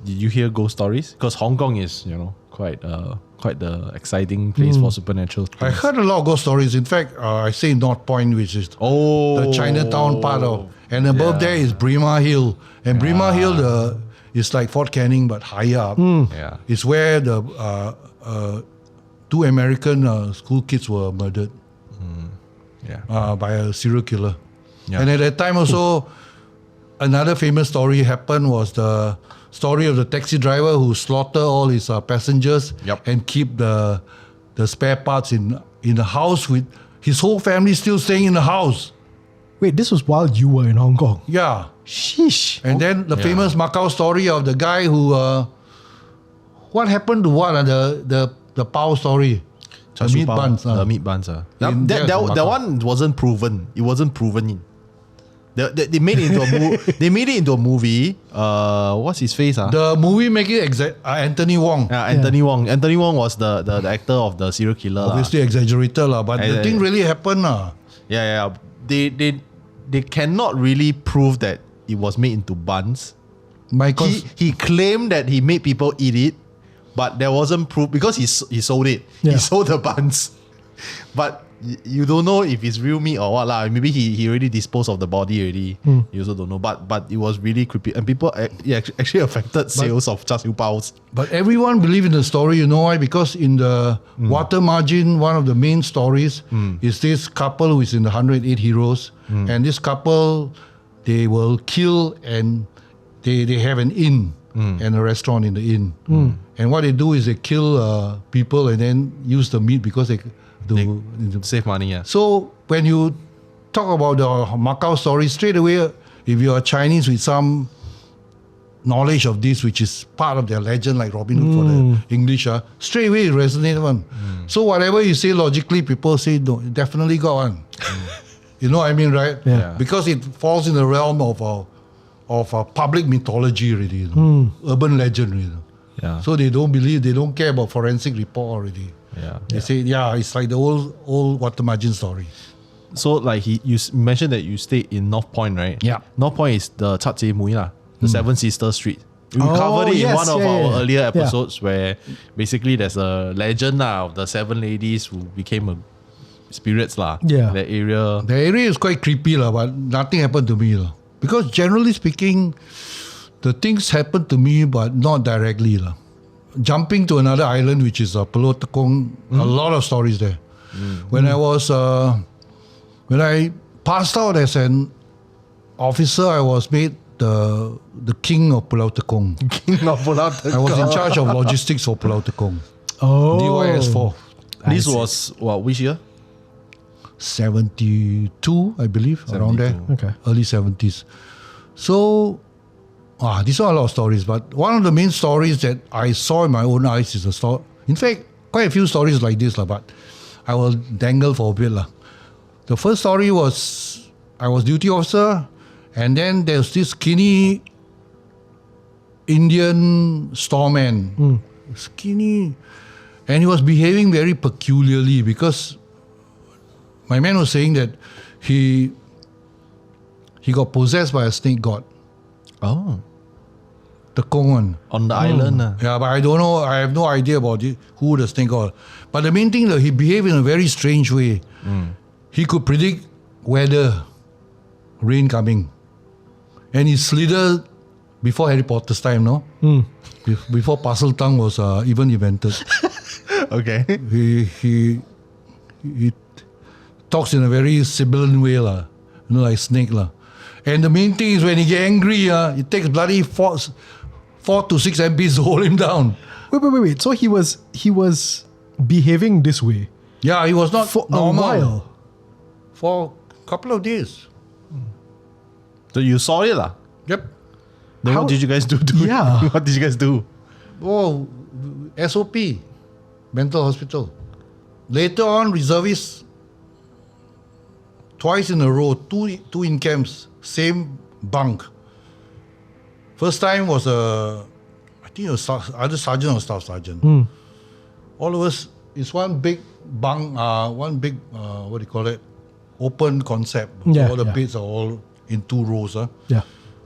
Speaker 3: Did you hear ghost stories? Because Hong Kong is, quite the exciting place for supernatural things.
Speaker 1: I heard a lot of ghost stories. In fact, I stay in North Point, which is the Chinatown part of, and above there is Bremer Hill, and Bremer Hill is like Fort Canning but higher up.
Speaker 3: Yeah.
Speaker 1: It's where the two American school kids were murdered by a serial killer.
Speaker 3: Yeah.
Speaker 1: And at that time also, another famous story happened was the story of the taxi driver who slaughtered all his passengers and keep the spare parts in the house with his whole family still staying in the house.
Speaker 2: Wait, this was while you were in Hong Kong?
Speaker 1: Yeah.
Speaker 2: Sheesh.
Speaker 1: And then the famous Macau story of the guy who... what happened to the Pao story? The meat buns.
Speaker 3: The meat buns. That one wasn't proven. It wasn't proven. They made it into a they made it into a movie. What's his face?
Speaker 1: The movie making Anthony Wong.
Speaker 3: Anthony Wong. Anthony Wong was the actor of the serial killer.
Speaker 1: Obviously exaggerated but the thing really happened.
Speaker 3: Yeah. They cannot really prove that it was made into buns. He claimed that he made people eat it, but there wasn't proof because he sold it.
Speaker 2: Yeah.
Speaker 3: He sold the buns, but you don't know if it's real meat or what lah. Maybe he already disposed of the body already. You also don't know. But it was really creepy, and people actually affected sales of char siu baos. But
Speaker 1: everyone believed in the story. You know why? Because in the water margin, one of the main stories is this couple who is in the 108 Heroes, and this couple they will kill and they have an inn and a restaurant in the inn. And what they do is they kill people and then use the meat because they
Speaker 3: save money. Yeah.
Speaker 1: So when you talk about the Macau story, straight away, if you're a Chinese with some knowledge of this, which is part of their legend, like Robin Hood for the English, straight away it resonates one. So whatever you say logically, people say no, definitely got one. You know what I mean, right?
Speaker 2: Yeah.
Speaker 1: Because it falls in the realm of public mythology already, urban legend.
Speaker 3: Yeah.
Speaker 1: So they don't believe, they don't care about forensic report already.
Speaker 3: Yeah.
Speaker 1: They say, it's like the old water margin story.
Speaker 3: So like you mentioned that you stayed in North Point, right?
Speaker 1: Yeah.
Speaker 3: North Point is the Chat Tse Mui lah, the Seven Sisters Street. We covered it in one of our earlier episodes where basically there's a legend of the seven ladies who became spirits lah.
Speaker 2: Yeah.
Speaker 3: That area.
Speaker 1: The area is quite creepy but nothing happened to me because generally speaking, the things happen to me but not directly Jumping to another island, which is Pulau Tekong, a lot of stories there. When I passed out as an officer, I was made the king of Pulau Tekong.
Speaker 3: King of Pulau Tekong.
Speaker 1: I was in charge of logistics for Pulau Tekong.
Speaker 2: Oh.
Speaker 1: DYS4.
Speaker 3: This was which year?
Speaker 1: 72, I believe,
Speaker 3: 72.
Speaker 1: around there.
Speaker 2: Okay.
Speaker 1: Early 70s. So, these are a lot of stories, but one of the main stories that I saw in my own eyes is a story. In fact, quite a few stories like this, but I will dangle for a bit. The first story was, I was duty officer, and then there's this skinny Indian storeman. Skinny. And he was behaving very peculiarly because my man was saying that he got possessed by a snake god.
Speaker 3: Oh.
Speaker 1: Tekong one.
Speaker 3: On the island.
Speaker 1: Yeah, but I don't know. I have no idea about who the snake god. But the main thing that he behaved in a very strange way. he could predict weather, rain coming. And he slithered before Harry Potter's time, no? Before Parcel Tongue was even invented.
Speaker 3: Okay.
Speaker 1: He talks in a very sibilant way, like snake. And the main thing is when he get angry, it takes bloody 4 to 6 MPs to hold him down.
Speaker 2: Wait. So he was behaving this way
Speaker 1: Yeah, he was not
Speaker 2: for
Speaker 1: normal.
Speaker 2: a while.
Speaker 1: For a couple of days.
Speaker 3: So you saw it, lah.
Speaker 1: Yep.
Speaker 3: Then
Speaker 2: How-
Speaker 3: what did you guys do?
Speaker 2: Yeah.
Speaker 3: What did you guys do?
Speaker 1: Oh, SOP, mental hospital. Later on, reservists, twice in a row, two in camps, same bunk. First time was I think it was either sergeant or staff sergeant. All of us, it's one big bunk, what do you call it? Open concept.
Speaker 2: Yeah,
Speaker 1: All the
Speaker 2: yeah.
Speaker 1: beds are all in 2 rows.
Speaker 2: Yeah.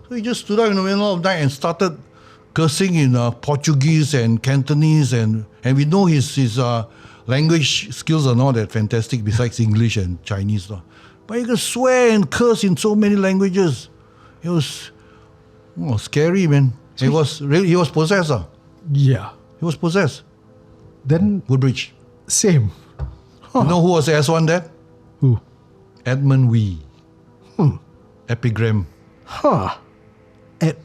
Speaker 1: So he just stood up in the middle of the night and started cursing in Portuguese and Cantonese, and we know his language skills are not that fantastic besides English and Chinese. But he could swear and curse in so many languages. It was scary, man. He was possessed.
Speaker 2: Yeah.
Speaker 1: He was possessed.
Speaker 2: Then
Speaker 1: Woodbridge.
Speaker 2: same.
Speaker 1: You know who was the S1 there?
Speaker 2: Who?
Speaker 1: Edmund Wee. Epigram.
Speaker 2: At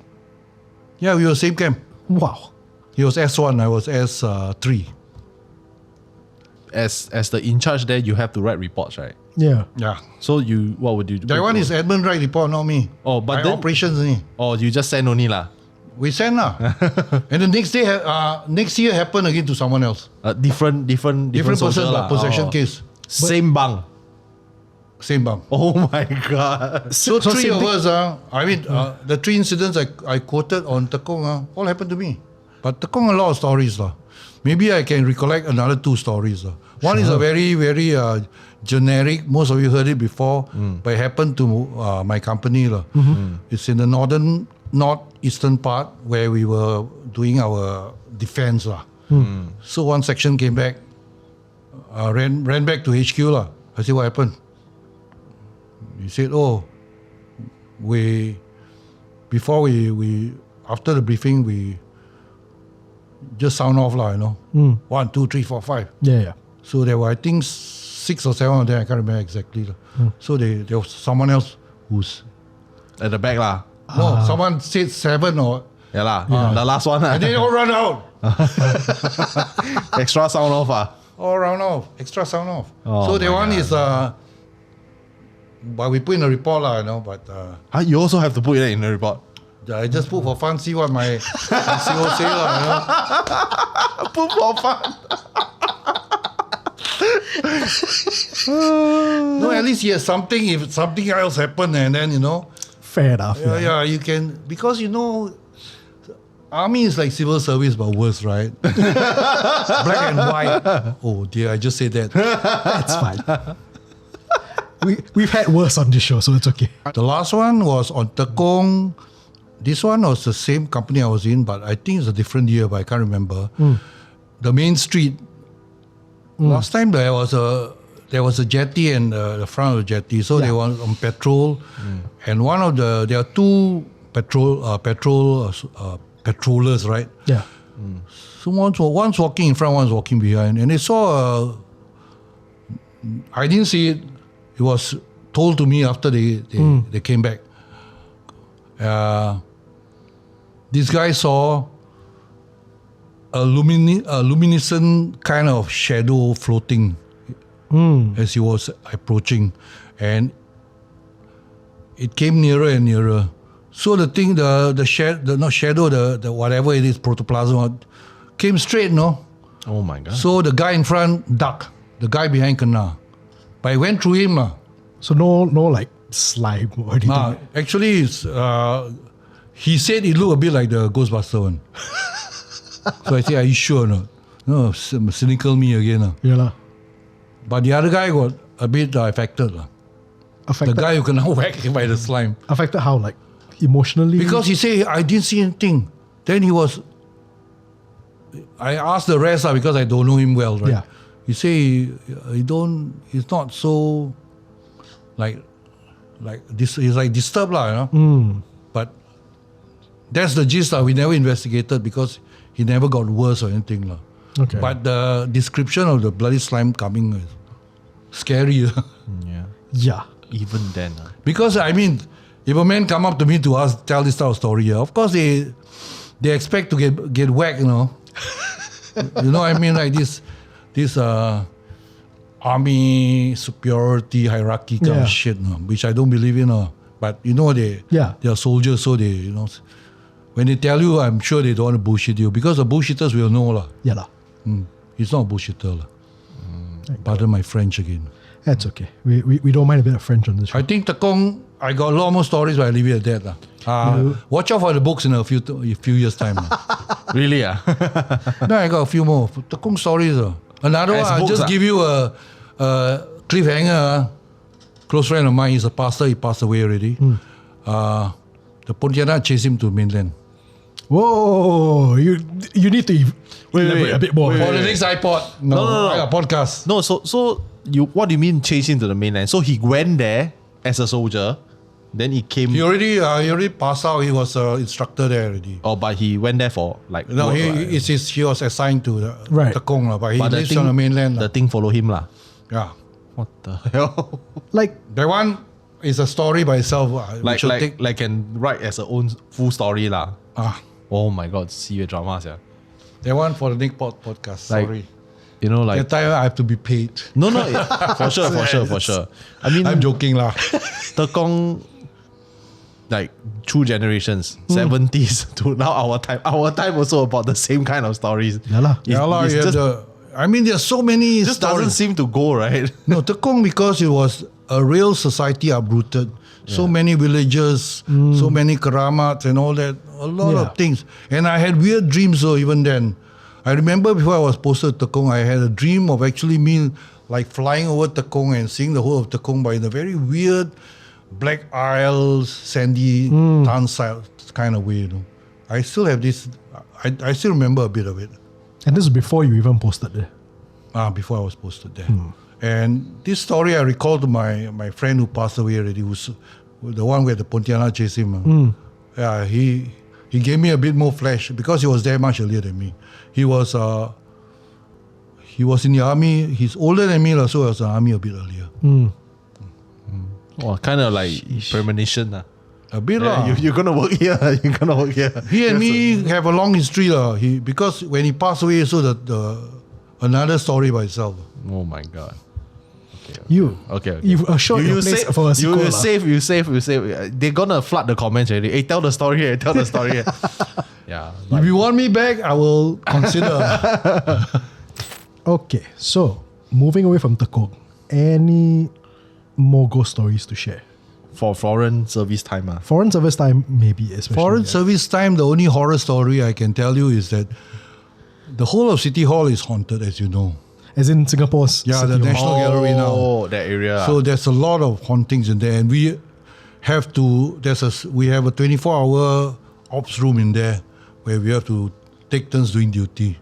Speaker 1: Yeah, we were same camp.
Speaker 2: wow.
Speaker 1: He was S1, I was S3.
Speaker 3: As the in charge there, you have to write reports, right?
Speaker 2: Yeah.
Speaker 1: Yeah.
Speaker 3: So what would you do?
Speaker 1: That one is Edmund Wright report, not me.
Speaker 3: Oh, but
Speaker 1: My
Speaker 3: then-
Speaker 1: operations ni.
Speaker 3: Or you just send only, lah.
Speaker 1: We send and the next day, next year happened again to someone else.
Speaker 3: Different
Speaker 1: Different
Speaker 3: soldier
Speaker 1: person,
Speaker 3: lah.
Speaker 1: possession
Speaker 3: Oh.
Speaker 1: case.
Speaker 3: Same bang.
Speaker 1: Same bum.
Speaker 3: Oh my god.
Speaker 1: So three
Speaker 2: same
Speaker 1: of
Speaker 2: thing-
Speaker 1: us, the 3 incidents I quoted on Tekong, all happened to me. But Tekong, a lot of stories. Maybe I can recollect another 2 stories. One is a very, very generic, most of you heard it before, but it happened to my company. It's in the northeastern part where we were doing our defense. So one section came back, ran back to HQ. I said, what happened? He said, after the briefing, we just sound off, 1, 2, 3, 4, 5.
Speaker 2: Yeah.
Speaker 1: So there were, I think, 6 or 7 of them, I can't remember exactly. So there was someone else who's,
Speaker 3: At the back, lah.
Speaker 1: no, someone said 7 or,
Speaker 3: Yeah, lah. The last one,
Speaker 1: and they all run out.
Speaker 3: extra sound off,
Speaker 1: All round off, extra sound off.
Speaker 3: Oh
Speaker 1: So that
Speaker 3: my
Speaker 1: one is, but we put in a report, but
Speaker 3: You also have to put it in the report.
Speaker 1: I just put for fun, see what my CO say,
Speaker 3: Put for fun.
Speaker 1: No, at least he has something, if something else happened, and then,
Speaker 2: Fair enough.
Speaker 1: yeah, you can, because, army is like civil service, but worse, right? Black and white. Oh dear, I just said that.
Speaker 2: That's fine. We've had worse on this show, so it's okay.
Speaker 1: The last one was on Tekong. This one was the same company I was in, but I think it's a different year, but I can't remember. The main street. Last time there was a jetty and the front of the jetty, so they were on patrol. And there are 2 patrollers, right?
Speaker 2: Yeah.
Speaker 1: So one's walking in front, one's walking behind, and they saw. I didn't see it. It was told to me after they came back. This guy saw a luminescent kind of shadow floating as he was approaching, and it came nearer and nearer. So the thing, not shadow, the whatever it is, protoplasm, came straight, no?
Speaker 3: Oh my god.
Speaker 1: So the guy in front ducked, the guy behind kena. But it went through him.
Speaker 2: So no like slime or anything.
Speaker 1: Actually, he said it looked a bit like the Ghostbuster one. So I said, are you sure or not? No, cynical me again.
Speaker 2: Yeah lah.
Speaker 1: But the other guy got a bit affected. The
Speaker 2: Affected.
Speaker 1: guy who can whack by the slime.
Speaker 2: Affected how? Like emotionally?
Speaker 1: Because he said, I didn't see anything. Then I asked the rest because I don't know him well, right?
Speaker 2: Yeah.
Speaker 1: He say he's not so like this is like disturbed lah, you know. But that's the gist lah. We never investigated because he never got worse or anything lah.
Speaker 2: Okay.
Speaker 1: But the description of the bloody slime coming is scary.
Speaker 2: Yeah.
Speaker 3: Even then.
Speaker 1: Because I mean, if a man come up to me to tell this type of story, of course they expect to get whacked, you know. You know what I mean? Like this army superiority hierarchy kind of shit, no? Which I don't believe in. But you know they are soldiers, so they, you know, when they tell you, I'm sure they don't want to bullshit you because the bullshitters will know lah.
Speaker 2: Yeah lah.
Speaker 1: He's not a bullshitter lah. Pardon my French again.
Speaker 2: That's okay. We don't mind a bit of French on this show.
Speaker 1: I think Tekong, I got a lot more stories, but I leave it at that lah. Watch out for the books in a few years time.
Speaker 3: Really?
Speaker 1: No, I got a few more Tekong stories. Another one, I'll just give you a cliffhanger. Close friend of mine, he's a pastor. He passed away already. The Pontianak chased him to mainland.
Speaker 2: Whoa! You need to elaborate a bit more.
Speaker 1: For the next iPod, no. I got podcast.
Speaker 3: No, so what do you mean chase him to the mainland? So he went there as a soldier, then he came.
Speaker 1: He already passed out. He was an instructor there already.
Speaker 3: Oh, but he went there for like.
Speaker 1: No,
Speaker 3: work,
Speaker 1: he was assigned to the Tekong, but he lives on the mainland.
Speaker 3: The thing follow him lah.
Speaker 1: Yeah.
Speaker 3: What the hell?
Speaker 2: Like
Speaker 1: that one is a story by itself.
Speaker 3: Like can write as a own full story lah. Oh my god, see your drama, yeah.
Speaker 1: That one for the next podcast. Sorry.
Speaker 3: You know, like
Speaker 1: that time I have to be paid.
Speaker 3: No, for sure. I mean,
Speaker 1: I'm joking lah.
Speaker 3: Tekong, like through generations, 70s to now our time. Our time also about the same kind of stories. I mean, there's so many just
Speaker 1: stories.
Speaker 3: Doesn't seem to go right.
Speaker 1: No, Tekong, because it was a real society uprooted. So many villages, so many karamats and all that. A lot of things. And I had weird dreams though, even then. I remember before I was posted to Tekong, I had a dream of actually me like flying over Tekong and seeing the whole of Tekong by the very weird Black Isles, sandy town kind of way, you know. I still have this, I still remember a bit of it.
Speaker 2: And this is before you even posted there?
Speaker 1: Before I was posted there. And this story I recall to my friend who passed away already, who's the one where the Pontianak chased him. Yeah, he gave me a bit more flash because he was there much earlier than me. He was in the army. He's older than me, so he was in the army a bit earlier.
Speaker 3: Well, kind of like premonition.
Speaker 1: A bit
Speaker 3: you're gonna work here. You're gonna work here.
Speaker 1: He and me have a long history because when he passed away, so another story by itself.
Speaker 3: Oh my god. Okay.
Speaker 2: You've assured your place for a sequel.
Speaker 3: You save. They're gonna flood the comments already. Hey, tell the story here. Tell the story here. Yeah.
Speaker 1: If you want me back, I will consider.
Speaker 2: Okay, so moving away from Tekong, any more ghost stories to share?
Speaker 3: For foreign service time.
Speaker 2: Foreign service time, maybe especially.
Speaker 1: Foreign service time, the only horror story I can tell you is that the whole of City Hall is haunted, as you know.
Speaker 2: As in Singapore's
Speaker 1: the
Speaker 2: City
Speaker 1: National
Speaker 2: Hall.
Speaker 1: Gallery now.
Speaker 3: Oh, that area.
Speaker 1: So there's a lot of hauntings in there, and we have a 24-hour ops room in there where we have to take turns doing duty.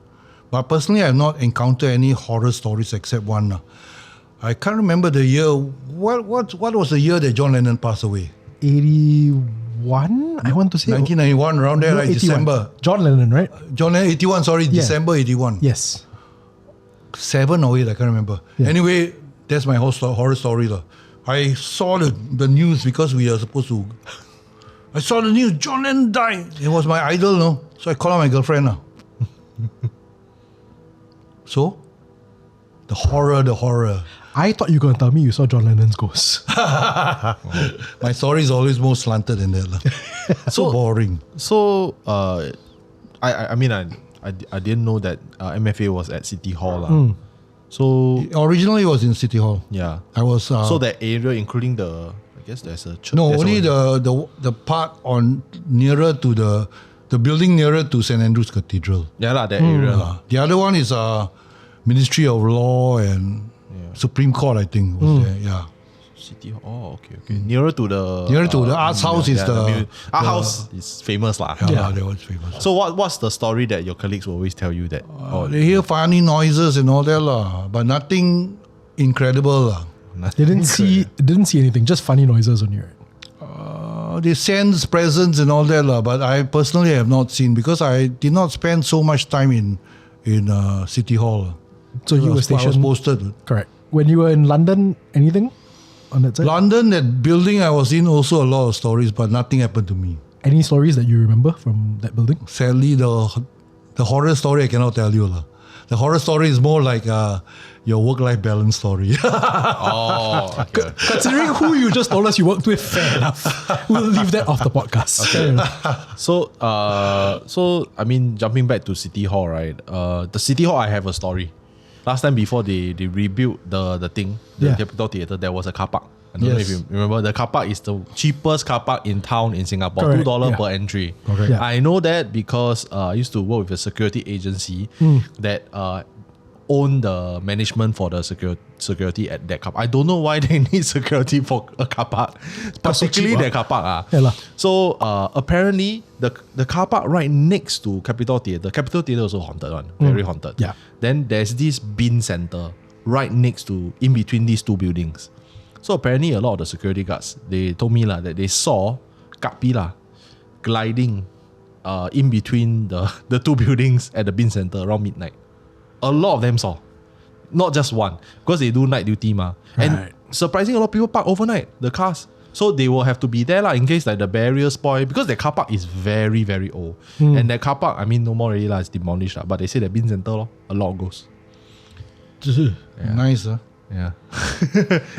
Speaker 1: But personally, I have not encountered any horror stories except one. I can't remember the year. What was the year that John Lennon passed away?
Speaker 2: 81, I want to say.
Speaker 1: 1991, around there, right?
Speaker 2: 81.
Speaker 1: December.
Speaker 2: John Lennon, right?
Speaker 1: John Lennon, 81, sorry, December 81.
Speaker 2: Yes.
Speaker 1: 7 or 8, I can't remember. Yeah. Anyway, that's my horror story. I saw the news because we are supposed to. I saw the news, John Lennon died. It was my idol, no? So I called out my girlfriend. So, the horror.
Speaker 2: I thought you were going to tell me you saw John Lennon's ghost.
Speaker 1: My story is always more slanted than that. So boring.
Speaker 3: So, I didn't know that MFA was at City Hall. So
Speaker 1: originally it was in City Hall.
Speaker 3: Yeah.
Speaker 1: I was
Speaker 3: so that area including I guess there's a church.
Speaker 1: No, only the part nearer to the building nearer to St. Andrew's Cathedral.
Speaker 3: Yeah, that area.
Speaker 1: The other one is Ministry of Law and Supreme Court, I think was there. Yeah.
Speaker 3: City Hall. Oh, okay. Nearer to the
Speaker 1: Arts House is the
Speaker 3: Art House is famous lah.
Speaker 1: Yeah, that was famous.
Speaker 3: So what's the story that your colleagues will always tell you that?
Speaker 1: They hear funny noises and all that lah, but nothing incredible lah.
Speaker 2: Didn't see anything, just funny noises on you.
Speaker 1: They sense presence and all that, but I personally have not seen because I did not spend so much time in City Hall.
Speaker 2: So you were stationed.
Speaker 1: I was posted.
Speaker 2: Correct. When you were in London, anything on that side?
Speaker 1: London, that building I was in, also a lot of stories, but nothing happened to me.
Speaker 2: Any stories that you remember from that building?
Speaker 1: Sadly, the horror story I cannot tell you. The horror story is more like your work-life balance story.
Speaker 3: Okay.
Speaker 2: Considering who you just told us you worked with, fair enough. We'll leave that off the podcast. Okay.
Speaker 3: So I mean, jumping back to City Hall, right? The City Hall, I have a story. Last time before they rebuilt the thing, the Capitol Theatre, there was a car park. I don't know if you remember. The car park is the cheapest car park in town in Singapore.
Speaker 2: Correct.
Speaker 3: $2 per entry.
Speaker 2: Correct. Yeah.
Speaker 3: I know that because I used to work with a security agency that own the management for the security at that car park. I don't know why they need security for a car park, particularly that car park. So apparently the car park right next to Capitol Theatre. Capitol Theatre also haunted one, very haunted.
Speaker 2: Yeah.
Speaker 3: Then there's this bin center right next to, in between these two buildings. So apparently a lot of the security guards, they told me that they saw Kapi gliding in between the two buildings at the bin center around midnight. A lot of them saw, not just one, because they do night duty ma. And surprisingly, a lot of people park overnight, the cars. So they will have to be there in case the barrier spoil, because the car park is very, very old. And that car park, I mean, no more already it's demolished. But they say the bin center, a lot of ghosts.
Speaker 1: Nice, huh?
Speaker 3: Yeah.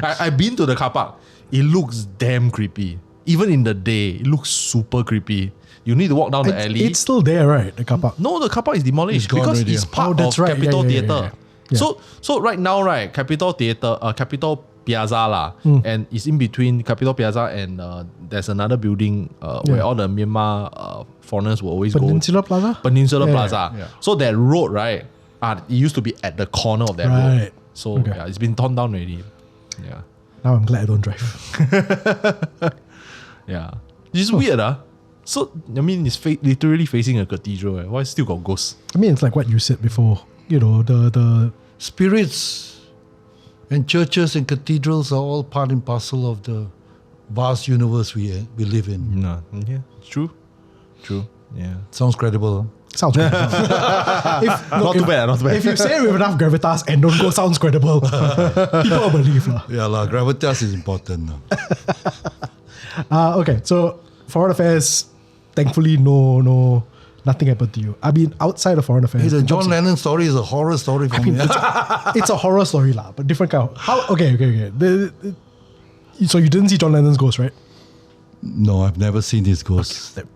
Speaker 3: I've been to the car park. It looks damn creepy. Even in the day, it looks super creepy. You need to walk down the alley.
Speaker 2: It's still there, right? The car park.
Speaker 3: No, the car park is demolished because it's part of Capitol Theatre. So right now, right, Capitol Theatre, Capitol Piazza and it's in between Capitol Piazza and there's another building where all the Myanmar foreigners will always
Speaker 2: Peninsula
Speaker 3: go.
Speaker 2: Plaza?
Speaker 3: Peninsula Plaza. Yeah. So that road, right, it used to be at the corner of that road. So it's been torn down already. Yeah.
Speaker 2: Now I'm glad I don't drive.
Speaker 3: Yeah. It's weird, So, I mean, it's literally facing a cathedral. Why still got ghosts?
Speaker 2: I mean, it's like what you said before. You know, the
Speaker 1: spirits and churches and cathedrals are all part and parcel of the vast universe we live in.
Speaker 3: No, yeah, true. Yeah.
Speaker 1: Sounds credible, huh?
Speaker 2: Sounds credible.
Speaker 3: Not too bad.
Speaker 2: If you say it with enough gravitas and don't go sounds credible, people will believe.
Speaker 1: Yeah, gravitas is important.
Speaker 2: Okay, so foreign affairs, thankfully, nothing happened to you. I mean, outside of foreign affairs.
Speaker 1: The John Lennon story is a horror story for me.
Speaker 2: It's a horror story, but different kind of. Okay. So you didn't see John Lennon's ghost, right?
Speaker 1: No, I've never seen his ghost. Okay.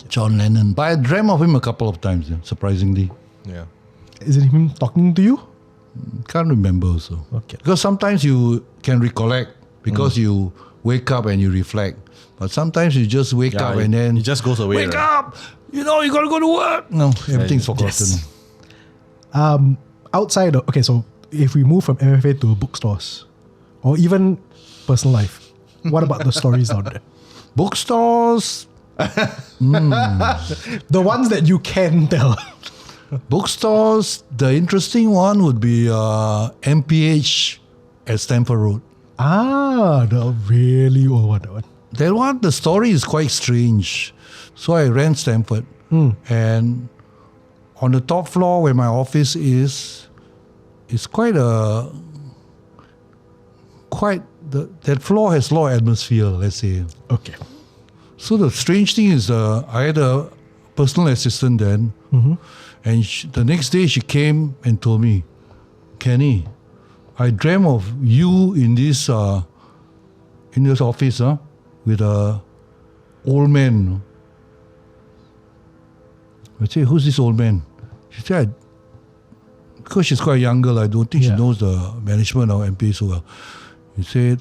Speaker 1: John Lennon. But I dreamt of him a couple of times, surprisingly.
Speaker 3: Yeah.
Speaker 2: Is it him talking to you?
Speaker 1: Can't remember also.
Speaker 2: Okay.
Speaker 1: Because sometimes you can recollect because you wake up and you reflect. But sometimes you just wake up and then...
Speaker 3: It just goes away.
Speaker 1: Wake up! You gotta go to work! No, everything's forgotten.
Speaker 2: Yes. Outside of... Okay, so if we move from MFA to bookstores or even personal life, what about the stories out there?
Speaker 1: Bookstores...
Speaker 2: The ones that you can tell.
Speaker 1: Bookstores, the interesting one would be MPH at Stamford Road.
Speaker 2: The really old one.
Speaker 1: That one, the story is quite strange. So I ran Stamford, and on the top floor where my office is, it's that floor has a lot of atmosphere, let's say.
Speaker 2: Okay.
Speaker 1: So the strange thing is, I had a personal assistant then, and the next day she came and told me, Kenny, I dreamt of you in this office, with a old man. I said, who's this old man? She said, because she's quite young girl, I don't think she knows the management of MP so well. He said,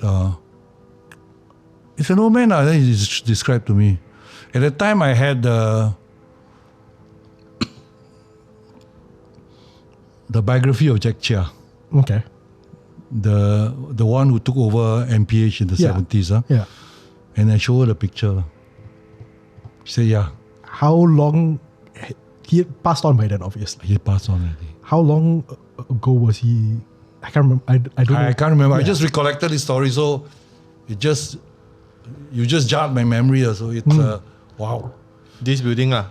Speaker 1: it's an old man. Then he described to me. At the time, I had the biography of Jack Chia.
Speaker 2: Okay.
Speaker 1: The one who took over MPH in the 70s.
Speaker 2: Yeah.
Speaker 1: And I showed her the picture. She said, yeah.
Speaker 2: How long... He had passed on by then, obviously.
Speaker 1: He passed on already.
Speaker 2: How long ago was he I can't remember. I don't know.
Speaker 1: I can't remember. I
Speaker 2: Yeah.
Speaker 1: just recollected the story, so you just jarred my memory. So it's wow.
Speaker 3: This building lah.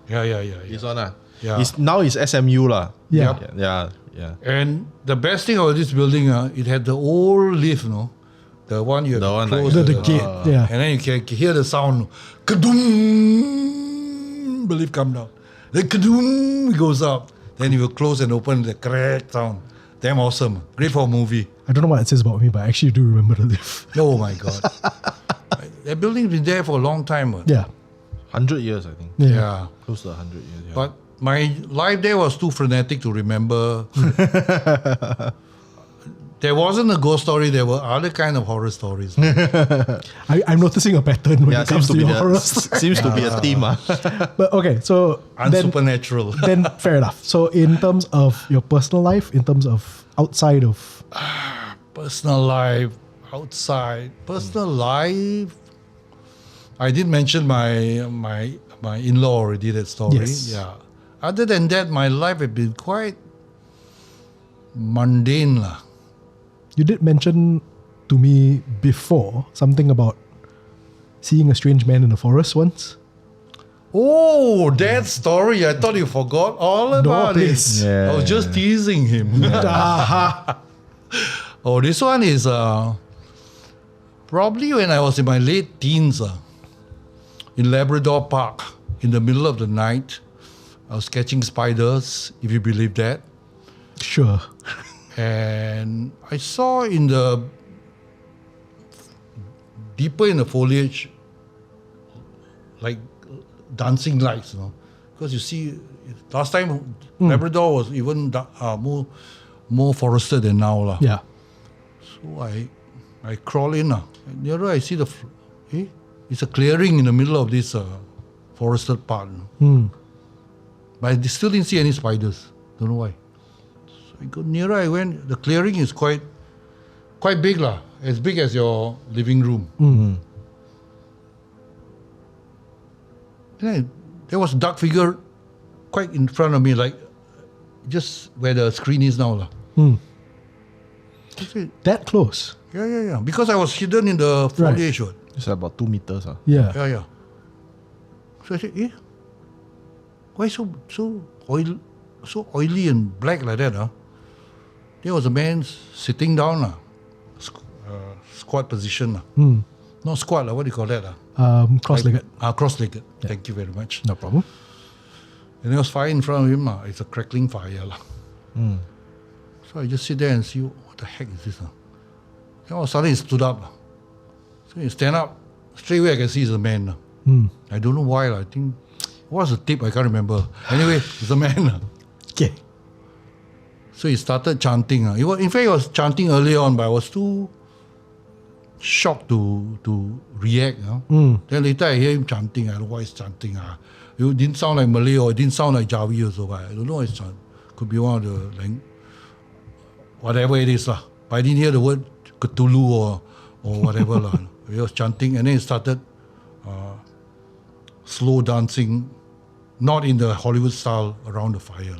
Speaker 1: Yeah.
Speaker 3: This one lah.
Speaker 1: Yeah.
Speaker 3: Now it's SMU lah.
Speaker 2: Yeah.
Speaker 3: Yeah.
Speaker 1: And the best thing about this building, it had the old lift, no? The one you have
Speaker 3: The
Speaker 1: to
Speaker 3: one
Speaker 1: close
Speaker 3: like-
Speaker 2: The gate. Yeah.
Speaker 1: and then you can hear the sound. Kadoom! The lift come down. Then kadoom! It goes up. Then you will close and open the crack sound. Damn awesome. Great for a movie.
Speaker 2: I don't know what it says about me, but I actually do remember the lift.
Speaker 1: Oh my God. That building's been there for a long time.
Speaker 2: Yeah.
Speaker 3: 100 years, I think.
Speaker 1: Yeah.
Speaker 3: Close to 100 years. Yeah.
Speaker 1: But my life there was too frenetic to remember. There wasn't a ghost story. There were other kind of horror stories.
Speaker 2: I'm noticing a pattern when it comes to your horror.
Speaker 3: seems to be a theme.
Speaker 2: But okay, so then
Speaker 1: Unsupernatural.
Speaker 2: fair enough. So in terms of your personal life, in terms of outside of
Speaker 1: Personal life, outside. Personal life. I did mention my in-law already, that story.
Speaker 2: Yes.
Speaker 1: Yeah. Other than that, my life had been quite mundane lah.
Speaker 2: you did mention to me before something about seeing a strange man in the forest once.
Speaker 1: Oh, that story. I thought you forgot all about it.
Speaker 2: please.
Speaker 3: Yeah.
Speaker 1: I was just teasing him. Oh, this one is probably when I was in my late teens in Labrador Park in the middle of the night. I was catching spiders, if you believe that.
Speaker 2: Sure.
Speaker 1: And I saw deeper in the foliage, like dancing lights, because you see, last time Labrador was even more forested than now lah.
Speaker 2: Yeah.
Speaker 1: So I crawl in nearer I see it's a clearing in the middle of this forested part. But I still didn't see any spiders. Don't know why. So I go nearer. I went. The clearing is quite big lah. As big as your living room. And there was a dark figure quite in front of me, like just where the screen is now lah. I said,
Speaker 2: That close.
Speaker 1: yeah. Because I was hidden in the foliage. Right.
Speaker 3: It's about 2 meters.
Speaker 2: Yeah.
Speaker 1: Yeah. So I said, why so oily and black like that? There was a man sitting down, squat position. Not squat, what do you call that?
Speaker 2: Cross-legged.
Speaker 1: Cross-legged. Yeah. Thank you very much.
Speaker 2: No problem.
Speaker 1: And there was fire in front of him. It's a crackling fire. So I just sit there and see, what the heck is this? Then all of a sudden he stood up. So he stand up. Straight away I can see it's a man. I don't know why. I think, what's the tip? I can't remember. Anyway, it's a man.
Speaker 2: Okay.
Speaker 1: So he started chanting. In fact, he was chanting earlier on, but I was too shocked to react. Then later I hear him chanting. I don't know why he's chanting. It didn't sound like Malay or it didn't sound like Jawi also. But I don't know what he's chanting. Could be one of the whatever it is. But I didn't hear the word Cthulhu or whatever. He was chanting and then he started slow dancing, not in the Hollywood style, around the fire.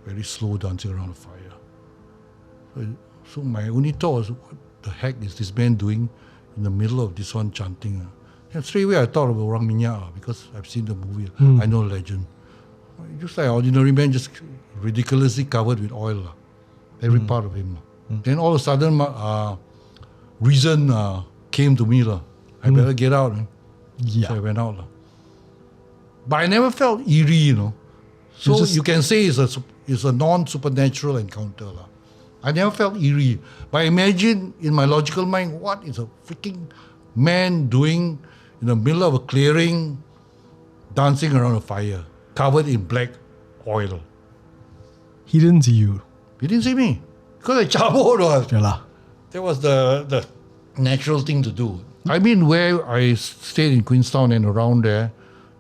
Speaker 1: Very slow dancing around the fire. So my only thought was, what the heck is this man doing in the middle of this one chanting? And straight away I thought about orang Minyak because I've seen the movie. I know the legend. Just like an ordinary man, just ridiculously covered with oil. Every part of him. Then all of a sudden, reason came to me. I better get out.
Speaker 2: Yeah.
Speaker 1: So I went out. But I never felt eerie, So you can say it's a non-supernatural encounter. I never felt eerie. But imagine in my logical mind, what is a freaking man doing in the middle of a clearing, dancing around a fire, covered in black oil?
Speaker 2: He didn't see you.
Speaker 1: He didn't see me. Because I chabot.
Speaker 2: Yeah lah.
Speaker 1: That was the natural thing to do. I mean, where I stayed in Queenstown and around there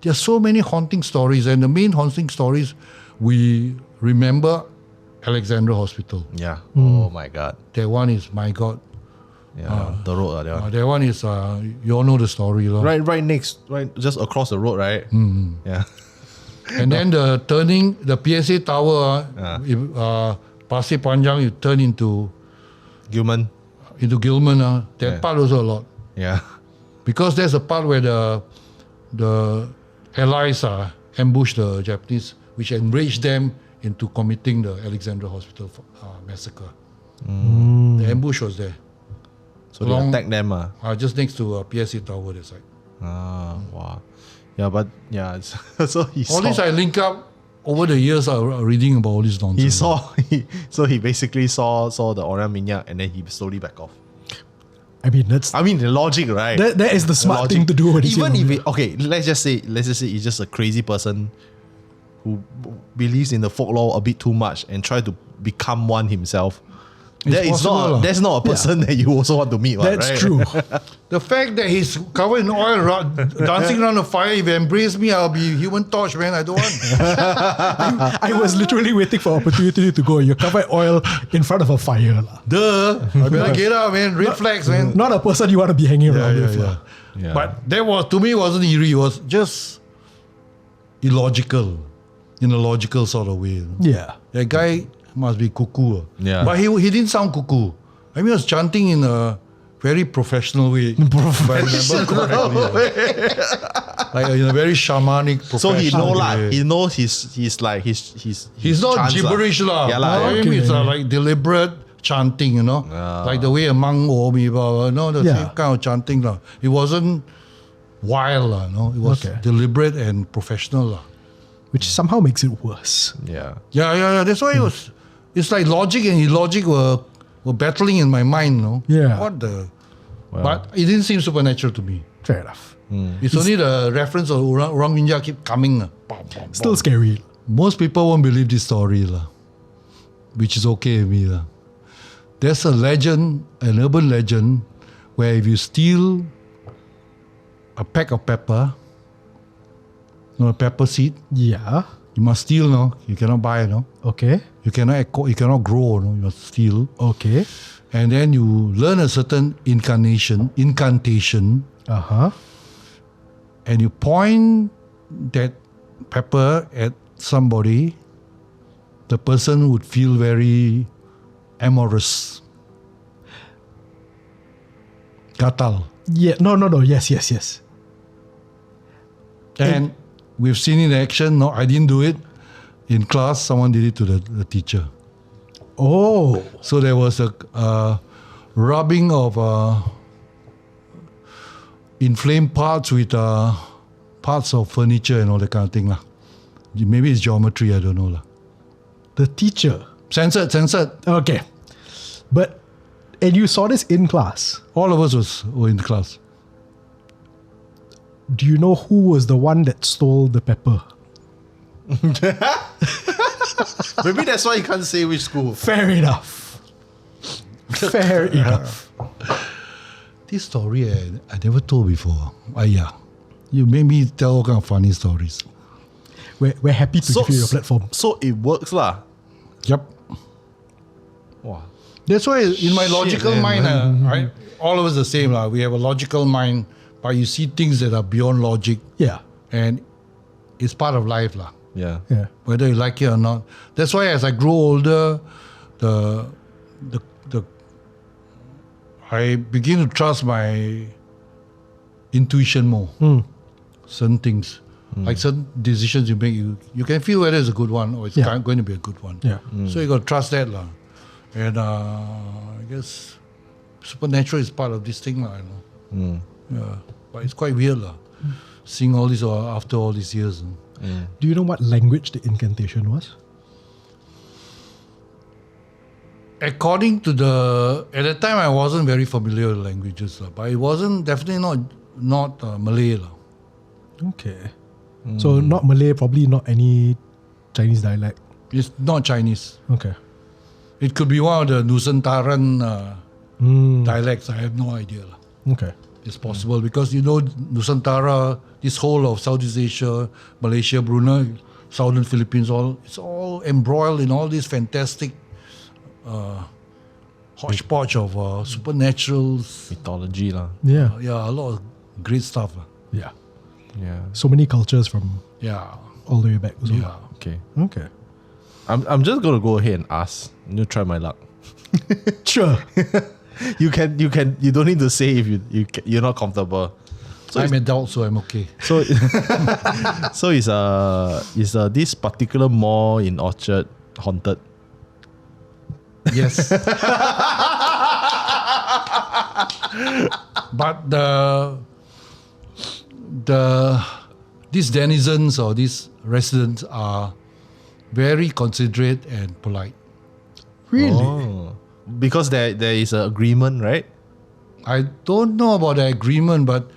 Speaker 1: are so many haunting stories. And the main haunting stories, we remember Alexandra Hospital.
Speaker 3: Yeah. Oh my God.
Speaker 1: That one is, my God.
Speaker 3: Yeah. The road. That one.
Speaker 1: That one is, you all know the story.
Speaker 3: Right next, just across the road, right? Yeah.
Speaker 1: And then the turning, the PSA tower, Pasir Panjang, you turn into
Speaker 3: Gilman.
Speaker 1: Gilman. That
Speaker 3: Yeah.
Speaker 1: part also a lot.
Speaker 3: Yeah.
Speaker 1: Because there's a part where the Allies ambushed the Japanese, which enraged them into committing the Alexandra Hospital massacre. The ambush was there.
Speaker 3: So they attack them.
Speaker 1: Just next to PSA Tower, that side.
Speaker 3: Wow. Yeah, but yeah. So he
Speaker 1: All
Speaker 3: saw.
Speaker 1: this I link up over the years reading about all this nonsense.
Speaker 3: He saw. So he basically saw the Orang Minyak, and then he slowly back off.
Speaker 2: I mean, that's
Speaker 3: I mean, the logic, right?
Speaker 2: that is the smart
Speaker 3: logic.
Speaker 2: thing to do. When you
Speaker 3: Even
Speaker 2: say
Speaker 3: if okay, let's just say he's just a crazy person who believes in the folklore a bit too much and try to become one himself.
Speaker 1: It's possible.
Speaker 3: That's not a person that you also want to meet.
Speaker 2: that's
Speaker 3: right?
Speaker 2: true.
Speaker 1: The fact that he's covered in oil, dancing around the fire, if he embrace me, I'll be human torch, man. I don't want.
Speaker 2: I was literally waiting for opportunity to go. You're covered in oil in front of a fire.
Speaker 1: Duh. I better get out, man. Red flags, man.
Speaker 2: Not a person you want to be hanging around with.
Speaker 3: Yeah.
Speaker 1: But that was, to me, wasn't eerie. It was just illogical, in a logical sort of way.
Speaker 2: Yeah.
Speaker 1: That guy must be cuckoo.
Speaker 3: Yeah.
Speaker 1: But he didn't sound cuckoo. I mean, he was chanting in a very professional way. If I remember correctly. Like in a very shamanic,
Speaker 3: So he know
Speaker 1: professional
Speaker 3: lah.
Speaker 1: way.
Speaker 3: He knows he's
Speaker 1: He's not
Speaker 3: chants
Speaker 1: gibberish lah.
Speaker 3: Yeah lah.
Speaker 1: For him,
Speaker 2: Okay.
Speaker 1: it's like deliberate chanting, like the way a monk or me, the
Speaker 2: Yeah.
Speaker 1: same kind of chanting lah. It wasn't wild lah, It was
Speaker 2: Okay.
Speaker 1: deliberate and professional lah.
Speaker 2: Which somehow makes it worse.
Speaker 3: Yeah.
Speaker 1: Yeah. That's why it was. It's like logic and illogic were battling in my mind,
Speaker 2: Yeah.
Speaker 1: What the? But it didn't seem supernatural to me.
Speaker 2: Fair enough.
Speaker 1: It's only the reference of Orang Minyak keep coming. Bam, bam,
Speaker 2: Still
Speaker 1: bam.
Speaker 2: scary.
Speaker 1: Most people won't believe this story, which is okay with me. There's a legend, an urban legend, where if you steal a pack of pepper, a pepper seed,
Speaker 2: Yeah.
Speaker 1: you must steal, You cannot buy,
Speaker 2: Okay.
Speaker 1: You cannot grow, You must steal.
Speaker 2: Okay.
Speaker 1: And then you learn a certain incantation,
Speaker 2: Uh-huh.
Speaker 1: and you point that pepper at somebody, the person would feel very amorous. Gatal.
Speaker 2: Yeah. No. Yes.
Speaker 1: And we've seen in action. No, I didn't do it. In class, someone did it to the teacher.
Speaker 2: Oh.
Speaker 1: So there was a rubbing of inflamed parts with parts of furniture and all that kind of thing. Maybe it's geometry, I don't know.
Speaker 2: The teacher.
Speaker 1: Censored.
Speaker 2: Okay. And you saw this in class.
Speaker 1: All of us were in the class.
Speaker 2: Do you know who was the one that stole the pepper?
Speaker 3: Maybe that's why you can't say which school.
Speaker 2: Fair enough. Fair enough.
Speaker 1: This story I never told before. Yeah. You made me tell all kind of funny stories.
Speaker 2: We're happy to give you your platform.
Speaker 3: So it works lah.
Speaker 1: Yep.
Speaker 3: Wow.
Speaker 1: That's why in my logical mind, all of us the same. We have a logical mind, but you see things that are beyond logic,
Speaker 2: Yeah.
Speaker 1: and it's part of life.
Speaker 3: Yeah.
Speaker 2: Yeah.
Speaker 1: Whether you like it or not. That's why as I grow older, I begin to trust my intuition more. Certain things. Like certain decisions you make, you can feel whether it's a good one or it's going to be a good one.
Speaker 2: Yeah.
Speaker 1: So you got to trust that. And I guess supernatural is part of this thing. Yeah. But it's quite weird. Seeing all this after all these years.
Speaker 2: Do you know what language the incantation was?
Speaker 1: According to at the time I wasn't very familiar with languages, but it wasn't definitely not Malay.
Speaker 2: Okay. So not Malay, probably not any Chinese dialect.
Speaker 1: It's not Chinese.
Speaker 2: Okay.
Speaker 1: It could be one of the Nusantara dialects. I have no idea.
Speaker 2: Okay.
Speaker 1: It's possible because Nusantara, this whole of Southeast Asia, Malaysia, Brunei, Southern Philippines, it's all embroiled in all these fantastic hodgepodge of supernaturals.
Speaker 3: Mythology lah.
Speaker 2: Yeah.
Speaker 1: Yeah, a lot of great stuff.
Speaker 2: Yeah.
Speaker 3: Yeah.
Speaker 2: So many cultures from
Speaker 1: Yeah.
Speaker 2: all the way back. So.
Speaker 1: Yeah.
Speaker 3: Okay.
Speaker 2: Okay.
Speaker 3: I'm just gonna go ahead and ask. You try my luck.
Speaker 2: Sure.
Speaker 3: You don't need to say if you're not comfortable. So
Speaker 1: I'm adult, so I'm okay.
Speaker 3: So so is this particular mall in Orchard haunted?
Speaker 1: Yes. But these denizens or these residents are very considerate and polite.
Speaker 2: Really?
Speaker 3: Oh. Because there is an agreement, right?
Speaker 1: I don't know about the agreement, but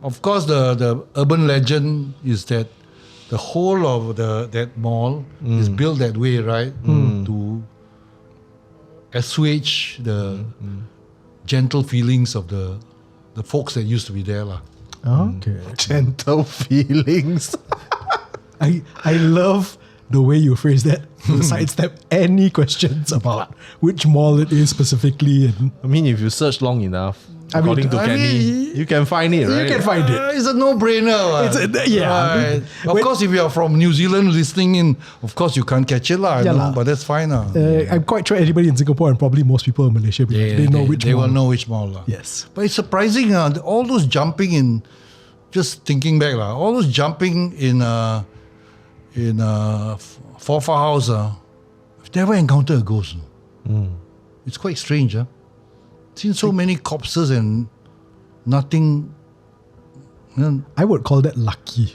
Speaker 1: of course the urban legend is that the whole of that mall is built that way, right? To assuage the gentle feelings of the folks that used to be there.
Speaker 2: Okay.
Speaker 3: Gentle feelings.
Speaker 2: I love the way you phrase that to sidestep any questions about which mall it is specifically. And
Speaker 3: I mean, if you search long enough,
Speaker 2: I mean,
Speaker 3: according to Kenny, you can find it, right?
Speaker 2: you can find it.
Speaker 1: It's a no-brainer.
Speaker 2: Yeah.
Speaker 1: Right. Of course, if you are from New Zealand listening in, of course you can't catch it,
Speaker 2: Yeah, lah.
Speaker 1: but that's fine.
Speaker 2: I'm quite sure anybody in Singapore and probably most people in Malaysia, they know which
Speaker 1: they
Speaker 2: mall.
Speaker 1: will know which mall.
Speaker 2: Yes.
Speaker 1: But it's surprising, all those jumping in, just thinking back, all those jumping in Forfa House, I've never encountered a ghost. It's quite strange. Seen so many corpses and nothing.
Speaker 2: I would call that lucky.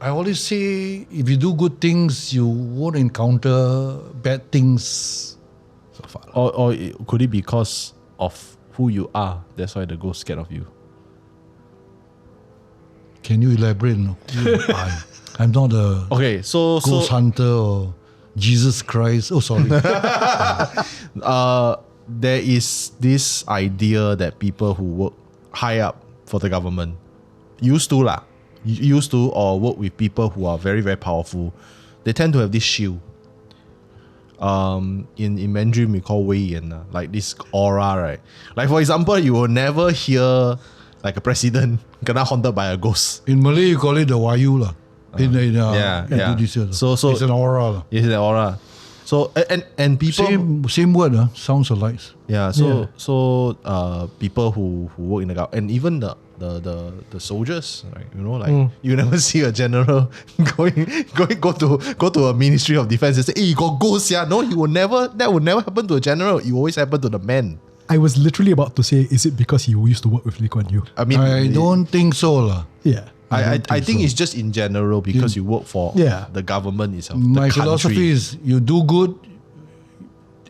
Speaker 1: I always say, if you do good things, you won't encounter bad things so far.
Speaker 3: Or could it be because of who you are? That's why the ghost scared of you.
Speaker 1: Can you elaborate? No? I'm not a
Speaker 3: Okay, so
Speaker 1: ghost hunter or Jesus Christ. Oh, sorry.
Speaker 3: there is this idea that people who work high up for the government used to or work with people who are very, very powerful, they tend to have this shield. In Mandarin we call Wei Yan, like this aura, right? Like for example, you will never hear like a president gonna haunted by a ghost.
Speaker 1: In Malay, you call it the Wayu.
Speaker 3: Yeah.
Speaker 1: Indonesia.
Speaker 3: So
Speaker 1: it's an aura.
Speaker 3: It's an aura. So and people
Speaker 1: Same word, sounds alike.
Speaker 3: Yeah, so people who work in the government, and even the soldiers, right? You know, like you never see a general go to a Ministry of Defense and say, "Hey, you got ghosts, yeah." No, that will never happen to a general. It will always happen to the men.
Speaker 2: I was literally about to say, is it because he used to work with Lee Kuan Yew?
Speaker 3: I mean,
Speaker 1: I don't think so.
Speaker 2: Yeah.
Speaker 3: I think it's just in general because you work for the government itself.
Speaker 1: My philosophy is, you do good,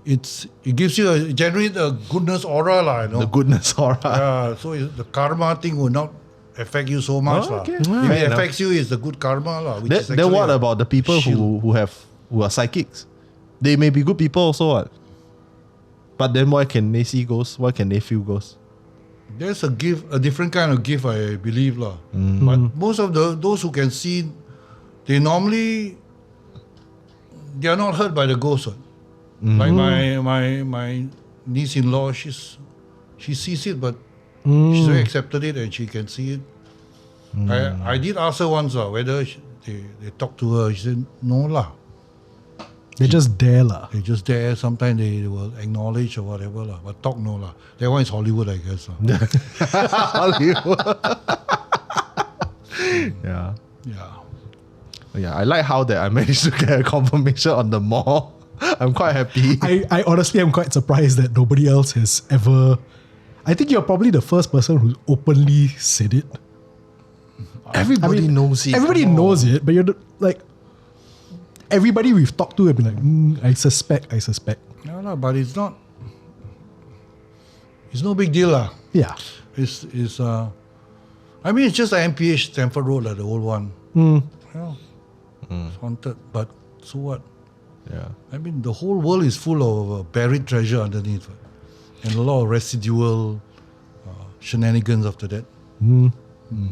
Speaker 1: it gives you generate a goodness aura,
Speaker 3: The goodness aura.
Speaker 1: so the karma thing will not affect you so much.
Speaker 3: Oh, okay.
Speaker 1: If
Speaker 3: Fair
Speaker 1: it
Speaker 3: enough.
Speaker 1: affects you, it's the good karma. Which is
Speaker 3: Then what
Speaker 1: actually
Speaker 3: about the people who are psychics? They may be good people also, what? But then why can they see ghosts? Why can they feel ghosts?
Speaker 1: There's a different kind of gift, I believe. But most of those who can see, they are not hurt by the ghost. Like my niece-in-law, she sees it, but she's very accepted it and she can see it. I did ask her once whether they talked to her. She said, no lah.
Speaker 2: They're just there lah.
Speaker 1: They're just there. Sometimes they will acknowledge or whatever lah. But talk no lah. That one is Hollywood, I guess.
Speaker 3: Hollywood. Yeah. I like how that I managed to get a confirmation on the mall. I'm quite happy.
Speaker 2: I honestly am quite surprised that nobody else has ever. I think you're probably the first person who openly said it.
Speaker 3: Everybody knows it.
Speaker 2: Everybody knows it, but you're like. Everybody we've talked to have been like, I suspect.
Speaker 1: No, but it's not. It's no big deal lah.
Speaker 2: Yeah.
Speaker 1: It's I mean, it's just the MPH Stamford Road, the old one. It's haunted, but so what?
Speaker 3: Yeah.
Speaker 1: I mean, the whole world is full of buried treasure underneath, and a lot of residual shenanigans after that.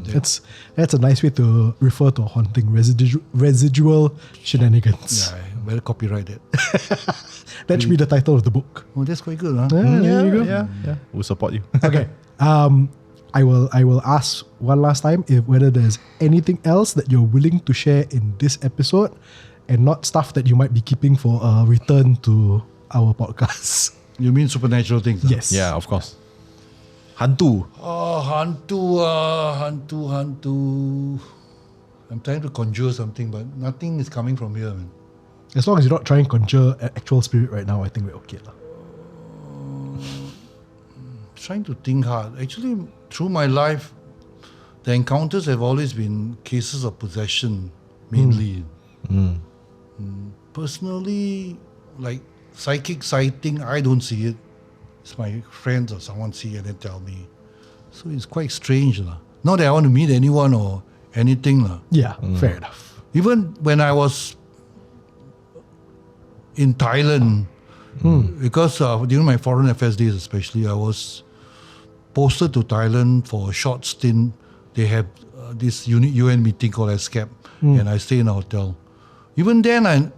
Speaker 2: That's a nice way to refer to a haunting. Residual shenanigans.
Speaker 1: Yeah, I better copyright that.
Speaker 2: That should be the title of the book.
Speaker 1: Oh, that's quite good, huh?
Speaker 2: There you go.
Speaker 3: Yeah. We'll support you.
Speaker 2: Okay. I will ask one last time whether there's anything else that you're willing to share in this episode. and not stuff that you might be keeping for a return to our podcast.
Speaker 1: You mean supernatural things?
Speaker 2: Yes.
Speaker 3: Yeah, of course. HANTU.
Speaker 1: Oh, hantu. I'm trying to conjure something, but nothing is coming from here, man.
Speaker 2: As long as you're not trying to conjure an actual spirit right now, I think we're okay.
Speaker 1: Trying to think hard. Actually, through my life, the encounters have always been cases of possession, mainly. Personally, like psychic sighting, I don't see it. It's my friends or someone see it and then tell me. So it's quite strange. Not that I want to meet anyone or anything.
Speaker 2: Yeah, fair enough.
Speaker 1: Even when I was in Thailand, because during my foreign affairs days especially, I was posted to Thailand for a short stint. They have this UN meeting called ESCAP, and I stay in a hotel. Even then,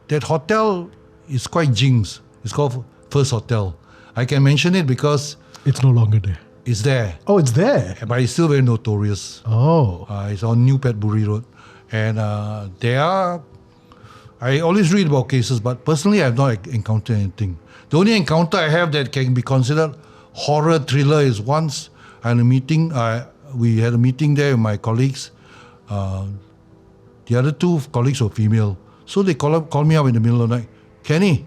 Speaker 1: that hotel is quite jinx. It's called First Hotel. I can mention it because
Speaker 2: It's no longer there.
Speaker 1: it's there,
Speaker 2: Oh, it's there.
Speaker 1: but it's still very notorious.
Speaker 2: Oh.
Speaker 1: It's on New Petbury Road. And I always read about cases, but personally I've not encountered anything. The only encounter I have that can be considered horror thriller is once I had a meeting, we had a meeting there with my colleagues. The other two colleagues were female. So they call me up in the middle of the night. Kenny,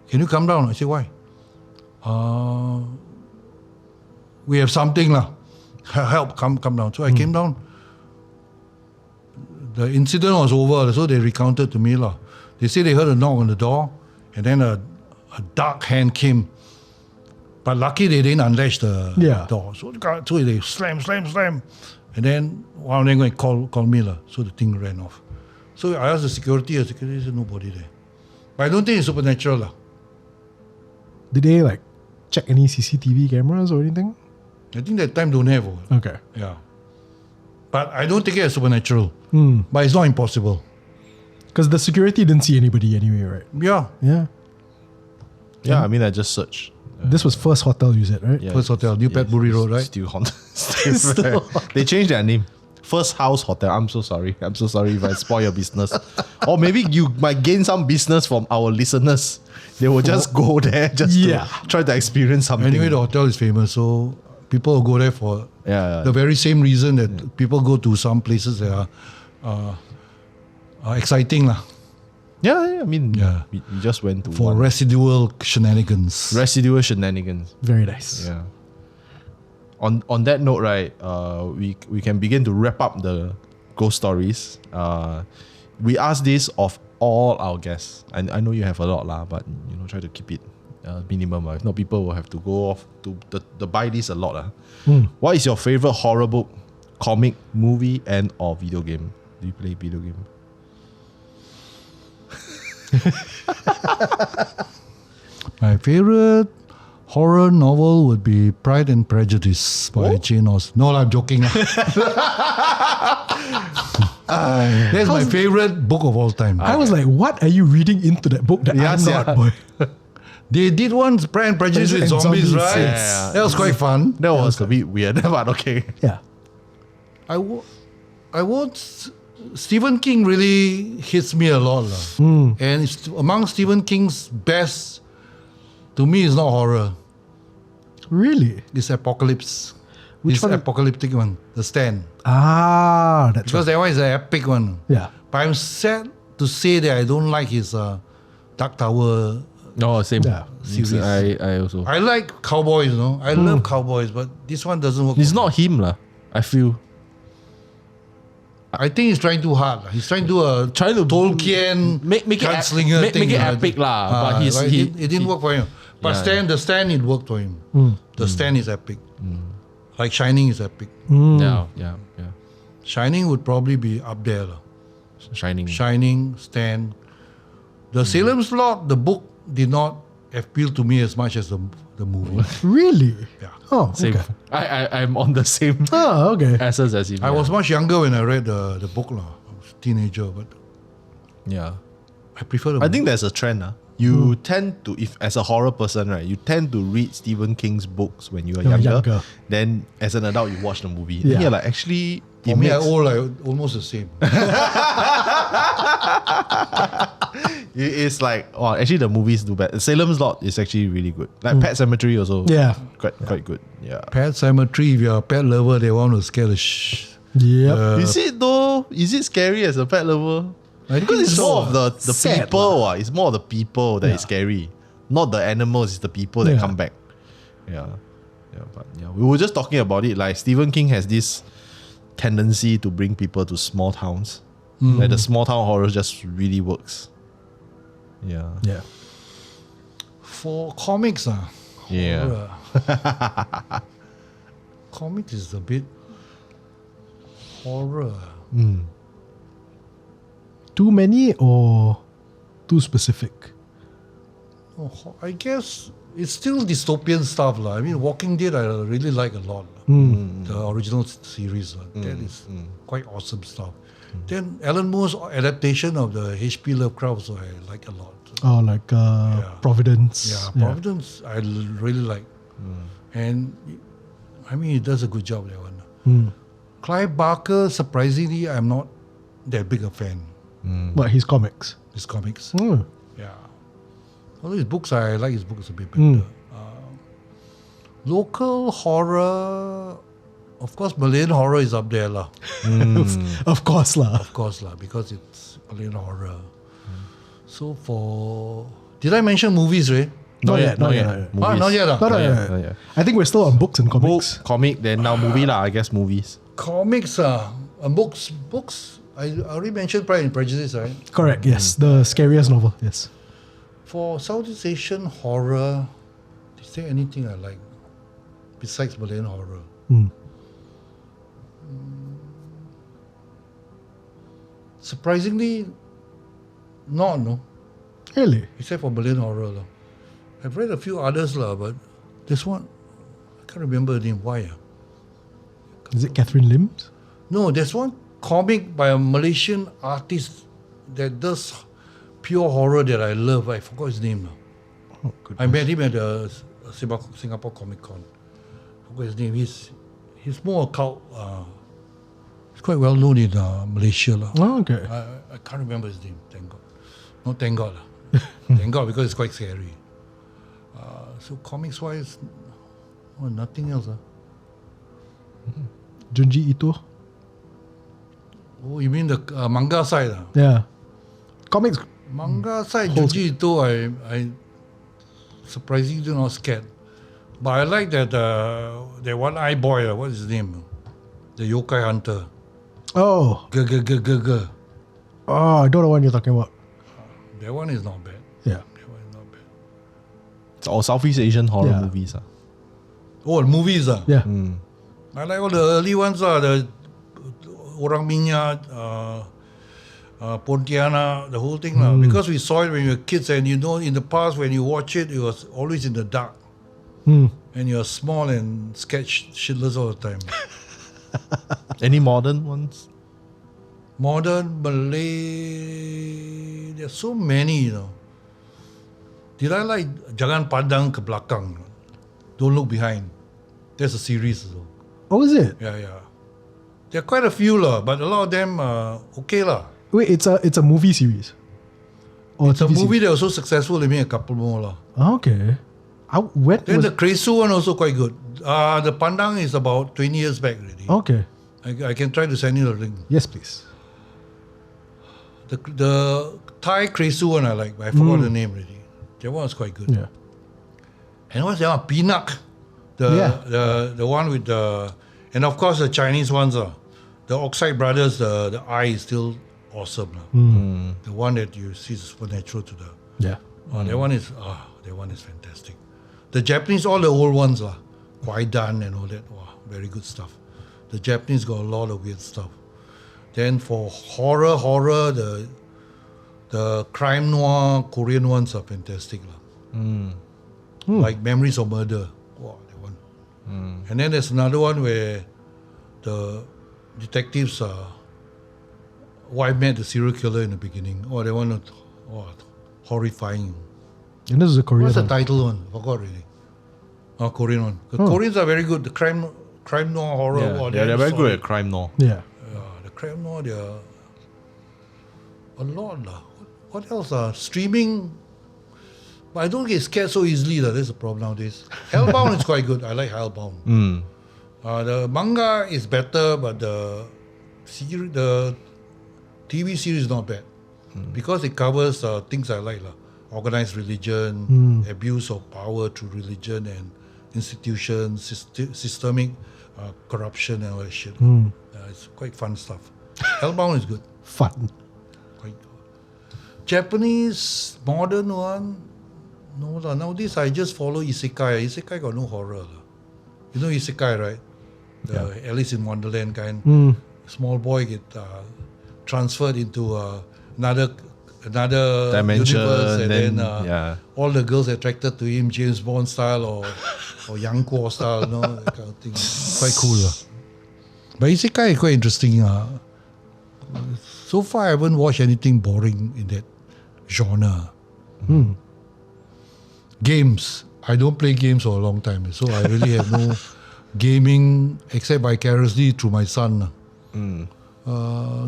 Speaker 1: can you come down? I said, why? We have something lah. Help, come down. So I came down. The incident was over, so they recounted to me lah. They say they heard a knock on the door, and then a dark hand came. But lucky they didn't unlatch the door. So they slam. And then one of them going to call me lah. So the thing ran off. So I asked the security said nobody there. But I don't think it's supernatural lah.
Speaker 2: Did they like check any CCTV cameras or anything?
Speaker 1: I think that time don't have.
Speaker 2: Okay.
Speaker 1: Yeah. But I don't take it as supernatural. But it's not impossible.
Speaker 2: Because the security didn't see anybody anyway, right?
Speaker 1: Yeah.
Speaker 2: Yeah.
Speaker 3: Yeah, I mean, I just searched.
Speaker 2: This was First Hotel, you said, right?
Speaker 3: Yeah,
Speaker 1: First Hotel, New Petbury Road, right?
Speaker 3: Still haunted. They changed their name. First House Hotel. I'm so sorry if I spoil your business. Or maybe you might gain some business from our listeners. They will just go there just to try to experience something.
Speaker 1: Anyway, the hotel is famous, so people will go there for the very same reason that people go to some places that are exciting lah.
Speaker 3: I mean, we just went to
Speaker 1: for residual shenanigans.
Speaker 3: Residual shenanigans.
Speaker 2: Very nice.
Speaker 3: Yeah. On that note, right, we can begin to wrap up the ghost stories. We ask this of all our guests. I know you have a lot lah, but try to keep it minimum. If not, people will have to go off to the buy this a lot lah. What is your favorite horror book, comic, movie, and or video game? Do you play video game?
Speaker 1: My favorite horror novel would be Pride and Prejudice by Jane Austen. No, I'm joking. That's my favorite book of all time.
Speaker 2: I was like, what are you reading into that book that I'm not, boy?
Speaker 1: They did once Pride and Prejudice with zombies, right?
Speaker 2: Yes.
Speaker 1: That was quite fun.
Speaker 3: That was a bit weird, but okay.
Speaker 2: Yeah.
Speaker 1: I won't. Stephen King really hits me a lot. And it's among Stephen King's best, to me, it's not horror.
Speaker 2: Really?
Speaker 1: It's apocalypse.
Speaker 2: Which one?
Speaker 1: Apocalyptic one, The Stand.
Speaker 2: Ah, that's
Speaker 1: Because that one is an epic one.
Speaker 2: Yeah.
Speaker 1: But I'm sad to say that I don't like his Dark Tower.
Speaker 3: No, same.
Speaker 2: Yeah.
Speaker 1: Series.
Speaker 3: I also.
Speaker 1: I like cowboys, I love cowboys, but this one doesn't work.
Speaker 3: It's not him lah. I feel.
Speaker 1: I think he's trying too hard. He's trying to do a Tolkien
Speaker 3: make it
Speaker 1: gunslinger thing.
Speaker 3: Make it epic lah. But
Speaker 1: it didn't work for him. But The Stand, it worked for him. The Stand is epic. Like Shining is epic.
Speaker 3: Yeah.
Speaker 1: Shining would probably be up there.
Speaker 3: Shining.
Speaker 1: Shining, Stand. The Salem's Lot, the book did not appeal to me as much as the movie.
Speaker 2: Really?
Speaker 1: Yeah.
Speaker 2: Oh,
Speaker 3: Same.
Speaker 2: okay.
Speaker 3: I'm on the same
Speaker 2: Oh, okay.
Speaker 3: essence as you.
Speaker 1: I was much younger when I read the book. I was a teenager, but
Speaker 3: Yeah.
Speaker 1: I prefer the
Speaker 3: I think there's a trend. You tend to, if as a horror person, right, you tend to read Stephen King's books when you are younger. Then as an adult, you watch the movie.
Speaker 2: Yeah.
Speaker 3: Then you're like, actually,
Speaker 1: For me, I owe like almost the same.
Speaker 3: It's like, oh, actually the movies do bad. Salem's Lot is actually really good. Like Pet Cemetery also.
Speaker 2: Yeah.
Speaker 3: Quite good. Yeah.
Speaker 1: Pet Cemetery, if you're a pet lover, they want to scare the
Speaker 2: Yep.
Speaker 3: Is it though? Is it scary as a pet lover? Because
Speaker 1: think
Speaker 3: it's
Speaker 1: so.
Speaker 3: more of the
Speaker 2: Sad
Speaker 3: people. It's more of the people that is scary. Not the animals, it's the people that come back. Yeah. But we were just talking about it. Like Stephen King has this tendency to bring people to small towns. Like the small town horror just really works. Yeah.
Speaker 2: Yeah.
Speaker 1: For comics,
Speaker 3: Yeah.
Speaker 1: horror. Comics is a bit horror.
Speaker 2: Too many or too specific?
Speaker 1: Oh, I guess it's still dystopian stuff. I mean, Walking Dead, I really like a lot. The original series. That is quite awesome stuff. Then Alan Moore's adaptation of the H.P. Lovecraft, so I like a lot.
Speaker 2: Oh, like Providence.
Speaker 1: Yeah, Providence, I really like. And I mean, he does a good job, that one. Clive Barker, surprisingly, I'm not that big a fan.
Speaker 2: But his comics.
Speaker 1: His comics.
Speaker 2: Mm.
Speaker 1: Yeah. Although his books, I like his books a bit better. Local horror, of course, Malayan horror is up there.
Speaker 2: Of course lah.
Speaker 1: Of course, because it's Malayan horror. So did I mention movies, right?
Speaker 2: Not yet.
Speaker 1: Not yet.
Speaker 2: Not yet. I think we're still on books and comics.
Speaker 3: Book, comic, then now movie lah. I guess movies.
Speaker 1: Comics, books. I already mentioned Pride and Prejudice, right?
Speaker 2: Correct, yes. The scariest novel, yes.
Speaker 1: For Southeast Asian horror, is there anything I like besides Malayan horror? Surprisingly, no.
Speaker 2: Really?
Speaker 1: Except for Malayan horror. I've read a few others, but this one, I can't remember the name. Why?
Speaker 2: Is it Catherine Lim's?
Speaker 1: No, there's one comic by a Malaysian artist that does pure horror that I love. I forgot his name now.
Speaker 2: Oh,
Speaker 1: I met him at the Singapore Comic Con. Forgot his name. He's more occult. He's quite well known in Malaysia.
Speaker 2: Oh, okay.
Speaker 1: I can't remember his name. Thank God. No, thank God. Thank God, because it's quite scary. So comics wise, nothing else.
Speaker 2: Junji Ito?
Speaker 1: Oh, you mean the manga side?
Speaker 2: Yeah. Comics.
Speaker 1: Manga side, Junji Ito, I surprisingly not scared. But I like that one eye boy, what is his name? The yokai hunter.
Speaker 2: Oh.
Speaker 1: G.
Speaker 2: Oh, I don't know what you're talking about.
Speaker 1: That one is not bad.
Speaker 2: Yeah.
Speaker 1: That one is not bad.
Speaker 3: It's all Southeast Asian horror movies.
Speaker 1: Oh, movies.
Speaker 2: Yeah.
Speaker 1: I like all the early ones. The Orang Minyak, Pontiana, the whole thing. Because we saw it when we were kids, and in the past when you watch it, it was always in the dark. And you're small and scared shitless all the time.
Speaker 3: Any modern ones?
Speaker 1: Modern, Malay, there's so many, Did I like Jangan Pandang ke Belakang? Don't Look Behind. There's a series.
Speaker 2: Oh, is it?
Speaker 1: Yeah. There are quite a few, but a lot of them okay.
Speaker 2: Wait, it's a movie series? Or
Speaker 1: It's a
Speaker 2: TV
Speaker 1: movie
Speaker 2: series?
Speaker 1: that was so successful, they made a couple more.
Speaker 2: Oh, okay.
Speaker 1: Then the Kresu one also quite good. The Pandang is about 20 years back already.
Speaker 2: Okay.
Speaker 1: I can try to send you the link.
Speaker 2: Yes, please.
Speaker 1: The Thai Kresu one I like, but I forgot the name already. That one was quite good.
Speaker 2: Yeah.
Speaker 1: And what's that one? Pinak. The one with the... And of course the Chinese ones are. The Oxide Brothers, the eye is still awesome. The one that you see is supernatural to the...
Speaker 2: Yeah.
Speaker 1: That one is fantastic. The Japanese, all the old ones, Kwaidan and all that, very good stuff. The Japanese got a lot of weird stuff. Then for horror, the crime noir Korean ones are fantastic. Like Memories of Murder. Wow, that one. And then there's another one where the detectives wife met the serial killer in the beginning. Oh, that one, horrifying.
Speaker 2: And this is a Korean
Speaker 1: What's the
Speaker 2: one.
Speaker 1: title one? I forgot already. Korean one. The Koreans are very good. The crime noir horror.
Speaker 3: They're very good at crime noir.
Speaker 2: Yeah.
Speaker 1: The crime noir, they're a lot. What else? Streaming. But I don't get scared so easily. That's the problem nowadays. Hellbound is quite good. I like Hellbound. The manga is better, but the TV series is not bad. Because it covers things I like. Organized religion, abuse of power through religion and institutions, systemic corruption and all that shit. It's quite fun stuff. Hellbound is good.
Speaker 2: Fun.
Speaker 1: Quite good. Japanese modern one. No, nowadays I just follow isekai. Isekai got no horror. You know isekai, right? The Alice in Wonderland kind. Small boy get transferred into another
Speaker 3: Dimension,
Speaker 1: universe, and then all the girls attracted to him, James Bond style or Yang Kuo style, that kind of thing. Quite cool. But isekai is quite interesting. So far, I haven't watched anything boring in that genre. Games. I don't play games for a long time, so I really have no gaming except vicariously through my son.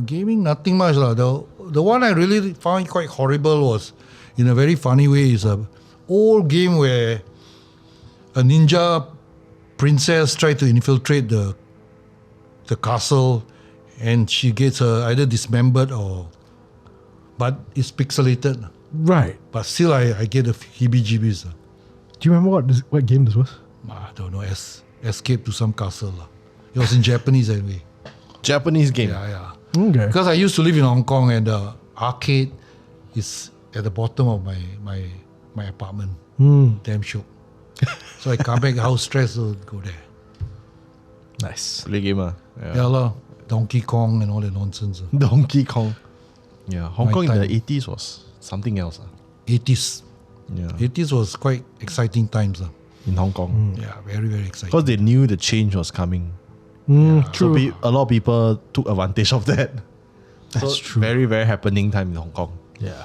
Speaker 1: Gaming, nothing much. The one I really found quite horrible was, in a very funny way, is a old game where a ninja princess tried to infiltrate the castle, and she gets either dismembered but it's pixelated.
Speaker 2: Right.
Speaker 1: But still, I get the heebie-jeebies.
Speaker 2: Do you remember what game this was?
Speaker 1: I don't know. Escape to some castle. It was in Japanese anyway.
Speaker 3: Japanese game.
Speaker 1: Yeah.
Speaker 2: Okay.
Speaker 1: Because I used to live in Hong Kong, and the arcade is at the bottom of my apartment. Damn shook. So I come back house stressed, so go there.
Speaker 2: Nice.
Speaker 3: Play game.
Speaker 1: Yeah, Donkey Kong and all that nonsense.
Speaker 3: Donkey Kong. Yeah, Hong
Speaker 1: My
Speaker 3: Kong
Speaker 1: time.
Speaker 3: in the 80s was something else.
Speaker 1: 80s.
Speaker 3: Yeah,
Speaker 1: 80s was quite exciting times.
Speaker 3: in Hong Kong.
Speaker 1: Yeah, very, very exciting.
Speaker 3: Because they knew the change was coming.
Speaker 2: True.
Speaker 3: So a lot of people took advantage of that.
Speaker 2: That's
Speaker 3: So
Speaker 2: true.
Speaker 3: Very, very happening time in Hong Kong.
Speaker 2: Yeah.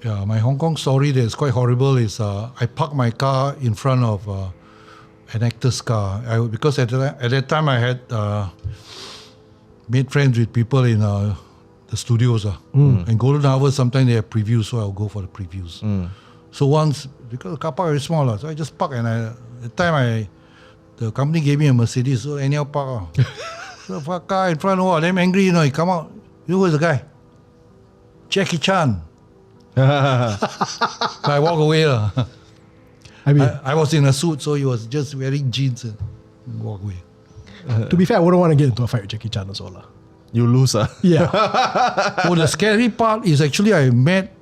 Speaker 1: Yeah, my Hong Kong story that's quite horrible is I parked my car in front of an actor's car. Because at that time I had made friends with people in the studios. And Golden Harvest, sometimes they have previews, so I'll go for the previews. So once, because the car park is very small, so I just park, and at the time the company gave me a Mercedes, so anyhow park. So park car in front, I'm angry, he come out. You know who's the guy? Jackie Chan. I walk away.
Speaker 2: I mean,
Speaker 1: I was in a suit, so he was just wearing jeans and walk away.
Speaker 2: to be fair, I wouldn't want to get into a fight with Jackie Chan as well.
Speaker 3: You lose.
Speaker 2: Yeah.
Speaker 1: Oh, the scary part is actually I met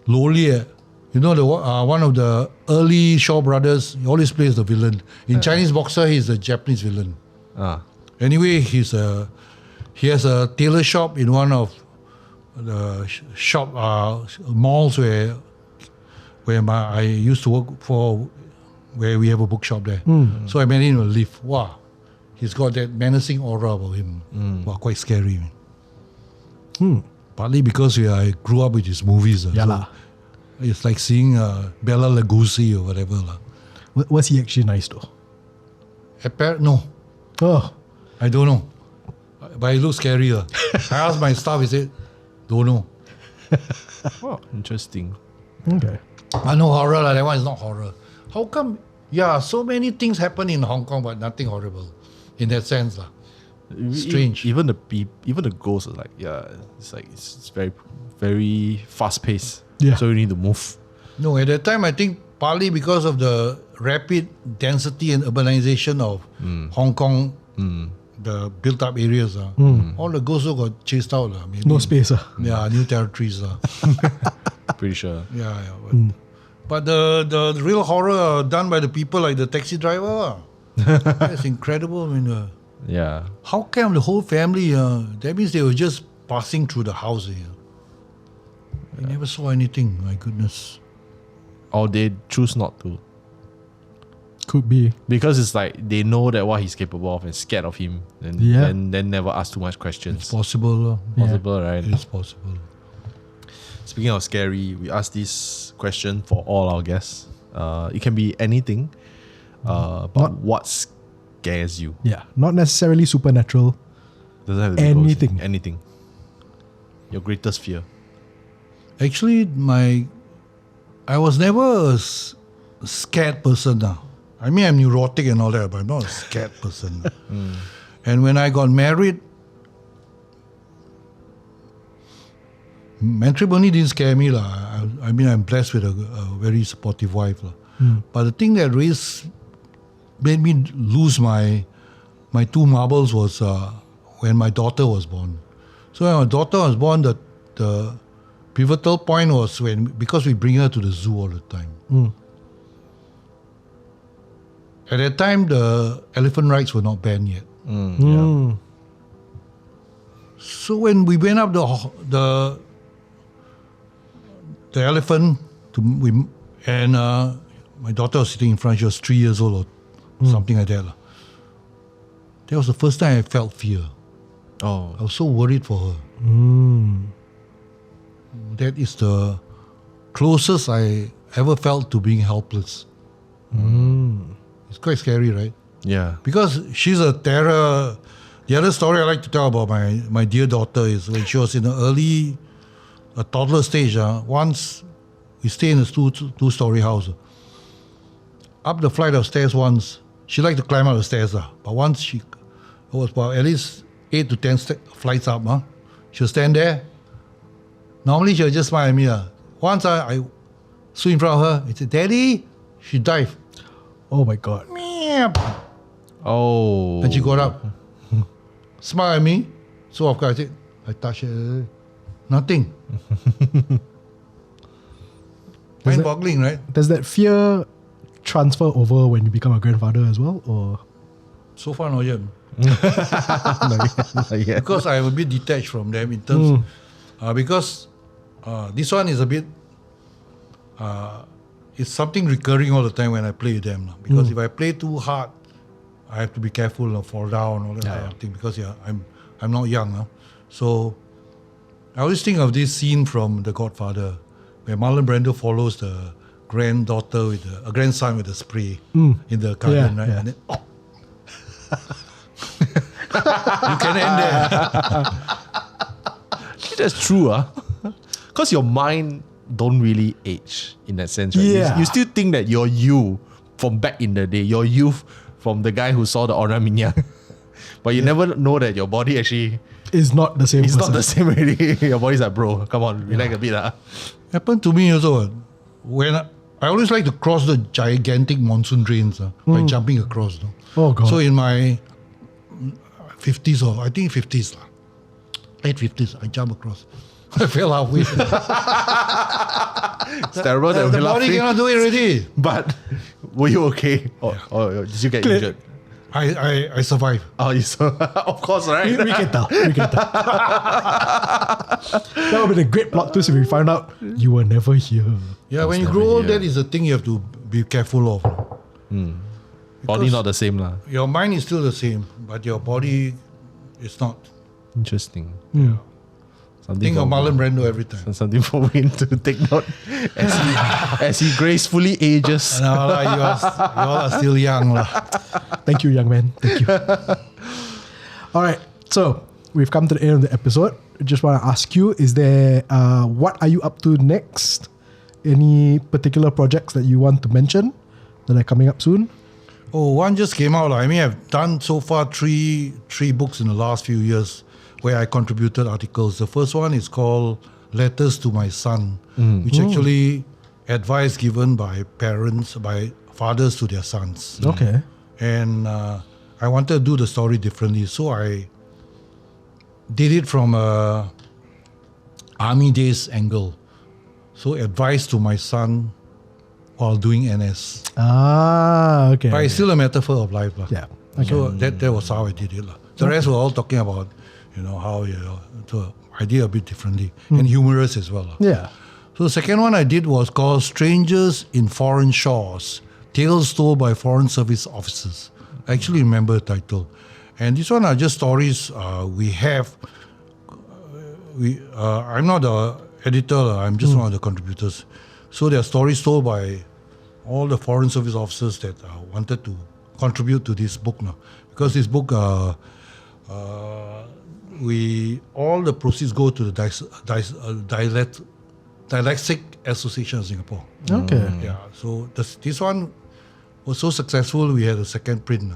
Speaker 1: Loli. One of the early Shaw brothers. He always plays the villain. In Chinese Boxer, he's the Japanese villain. Anyway, he has a tailor shop in one of the malls where I used to work for, where we have a bookshop there. So I met him in a lift. Wow, he's got that menacing aura about him. Wow, quite scary. Partly because I grew up with his movies.
Speaker 2: Yeah, lah.
Speaker 1: It's like seeing Bela Lugosi or whatever.
Speaker 2: Was he actually nice though?
Speaker 1: No,
Speaker 2: Oh.
Speaker 1: I don't know. But it looks scary. I asked my staff, he said, don't know.
Speaker 3: Oh, interesting.
Speaker 2: Okay.
Speaker 1: I know horror, that one is not horror. How come? Yeah, so many things happen in Hong Kong, but nothing horrible in that sense. Strange.
Speaker 3: Even the ghosts are like, it's very, very fast paced.
Speaker 2: Yeah.
Speaker 3: So you need to move.
Speaker 1: No, at that time, I think partly because of the rapid density and urbanization of Hong Kong, the built-up areas, all the ghosts got chased out. Maybe.
Speaker 2: No space.
Speaker 1: Yeah, new territories.
Speaker 3: Pretty sure.
Speaker 1: Yeah. But the real horror done by the people like the taxi driver. That's incredible. I mean,
Speaker 3: Yeah.
Speaker 1: how come the whole family, that means they were just passing through the house here. They never saw anything, my goodness.
Speaker 3: Or they choose not to.
Speaker 2: Could be.
Speaker 3: Because it's like they know that what he's capable of and scared of him. And
Speaker 2: Yeah.
Speaker 3: then never ask too much questions.
Speaker 1: It's possible.
Speaker 3: Possible, right?
Speaker 1: It is possible.
Speaker 3: Speaking of scary, we ask this question for all our guests. It can be anything, but what scares you?
Speaker 2: Yeah. Not necessarily supernatural.
Speaker 3: Doesn't have to be
Speaker 2: Anything.
Speaker 3: ghosts. Anything. Your greatest fear.
Speaker 1: Actually, I was never a scared person. I mean, I'm neurotic and all that, but I'm not a scared person. And when I got married, matrimony didn't scare me. I mean, I'm blessed with a very supportive wife. But the thing that made me lose my two marbles was when my daughter was born. So when my daughter was born, the pivotal point was because we bring her to the zoo all the time. At that time, the elephant rides were not banned yet.
Speaker 3: Yeah.
Speaker 1: So when we went up the elephant, and my daughter was sitting in front. She was 3 years old or something like that. That was the first time I felt fear.
Speaker 3: Oh.
Speaker 1: I was so worried for her. That is the closest I ever felt to being helpless. It's quite scary, right?
Speaker 3: Yeah.
Speaker 1: Because she's a terror. The other story I like to tell about my dear daughter is when she was in a toddler stage. Once we stay in a two-story house. Up the flight of stairs once, she liked to climb up the stairs. But once it was about at least 8 to 10 flights up. She'll stand there. Normally she'll just smile at me. Once I stood in front of her, I said, "Daddy," she dived.
Speaker 2: Oh my God.
Speaker 3: Oh.
Speaker 1: And she got up, smiled at me. So of course I touched her. Nothing. Mind-boggling, right?
Speaker 2: Does that fear transfer over when you become a grandfather as well? Or
Speaker 1: So far not yet.
Speaker 3: Yeah.
Speaker 1: Because I'm a bit detached from them in terms because this one is a bit it's something recurring all the time when I play with them. Because if I play too hard, I have to be careful and fall down, all that kind of thing. Because I'm not young. So I always think of this scene from The Godfather, where Marlon Brando follows the granddaughter with a grandson with a spray in the garden, right?
Speaker 2: Yeah.
Speaker 1: And then, you can end there.
Speaker 3: That's true, because your mind don't really age in that sense, right?
Speaker 2: Yeah.
Speaker 3: You still think that you're you from back in the day, your youth from the guy who saw the Aura Minyak. But you never know that your body actually
Speaker 2: is not the same
Speaker 3: it's
Speaker 2: person.
Speaker 3: not the same already. Your body's like, bro, come on, relax a bit.
Speaker 1: Happened to me also. When I always like to cross the gigantic monsoon drains by jumping across.
Speaker 2: Oh God.
Speaker 1: So in my 50s or I think 50s, late 50s, I jump across. I fell halfway.
Speaker 3: It's terrible that
Speaker 1: The
Speaker 3: we're
Speaker 1: body
Speaker 3: laughing.
Speaker 1: cannot do it already.
Speaker 3: But were you okay? Or did you get injured?
Speaker 1: I survived.
Speaker 3: Oh, you saw. Of course, right?
Speaker 2: we can tell. That would be a great plot twist if we find out you were never here.
Speaker 1: Yeah, when you grow old, that is the thing you have to be careful of.
Speaker 3: Body not the same lah.
Speaker 1: Your mind is still the same, but your body is not.
Speaker 3: Interesting.
Speaker 1: Think of Marlon Brando every time.
Speaker 3: Something for Wayne to take note as he gracefully ages.
Speaker 1: No, you all are still young.
Speaker 2: Thank you, young man. Thank you. All right. So we've come to the end of the episode. I just want to ask you, is there what are you up to next? Any particular projects that you want to mention that are coming up soon?
Speaker 1: Oh, one just came out. I mean, I've done so far three books in the last few years where I contributed articles. The first one is called Letters to My Son, which actually advice given by fathers to their sons.
Speaker 2: Okay.
Speaker 1: And I wanted to do the story differently, so I did it from a army days angle. So advice to my son while doing NS.
Speaker 2: Okay.
Speaker 1: But it's still a metaphor of life.
Speaker 2: Yeah.
Speaker 1: So that was how I did it. The rest were all talking about, how, so I did a bit differently. And humorous as well.
Speaker 2: Yeah.
Speaker 1: So the second one I did was called Strangers in Foreign Shores, Tales Told by Foreign Service Officers. I actually remember the title. And this one are just stories we have. I'm not the editor, I'm just one of the contributors. So there are stories told by all the Foreign Service Officers that wanted to contribute to this book now. Because this book, all the proceeds go to the Dyslexic Association of Singapore.
Speaker 2: Okay.
Speaker 1: Yeah, so this one was so successful, we had a second print.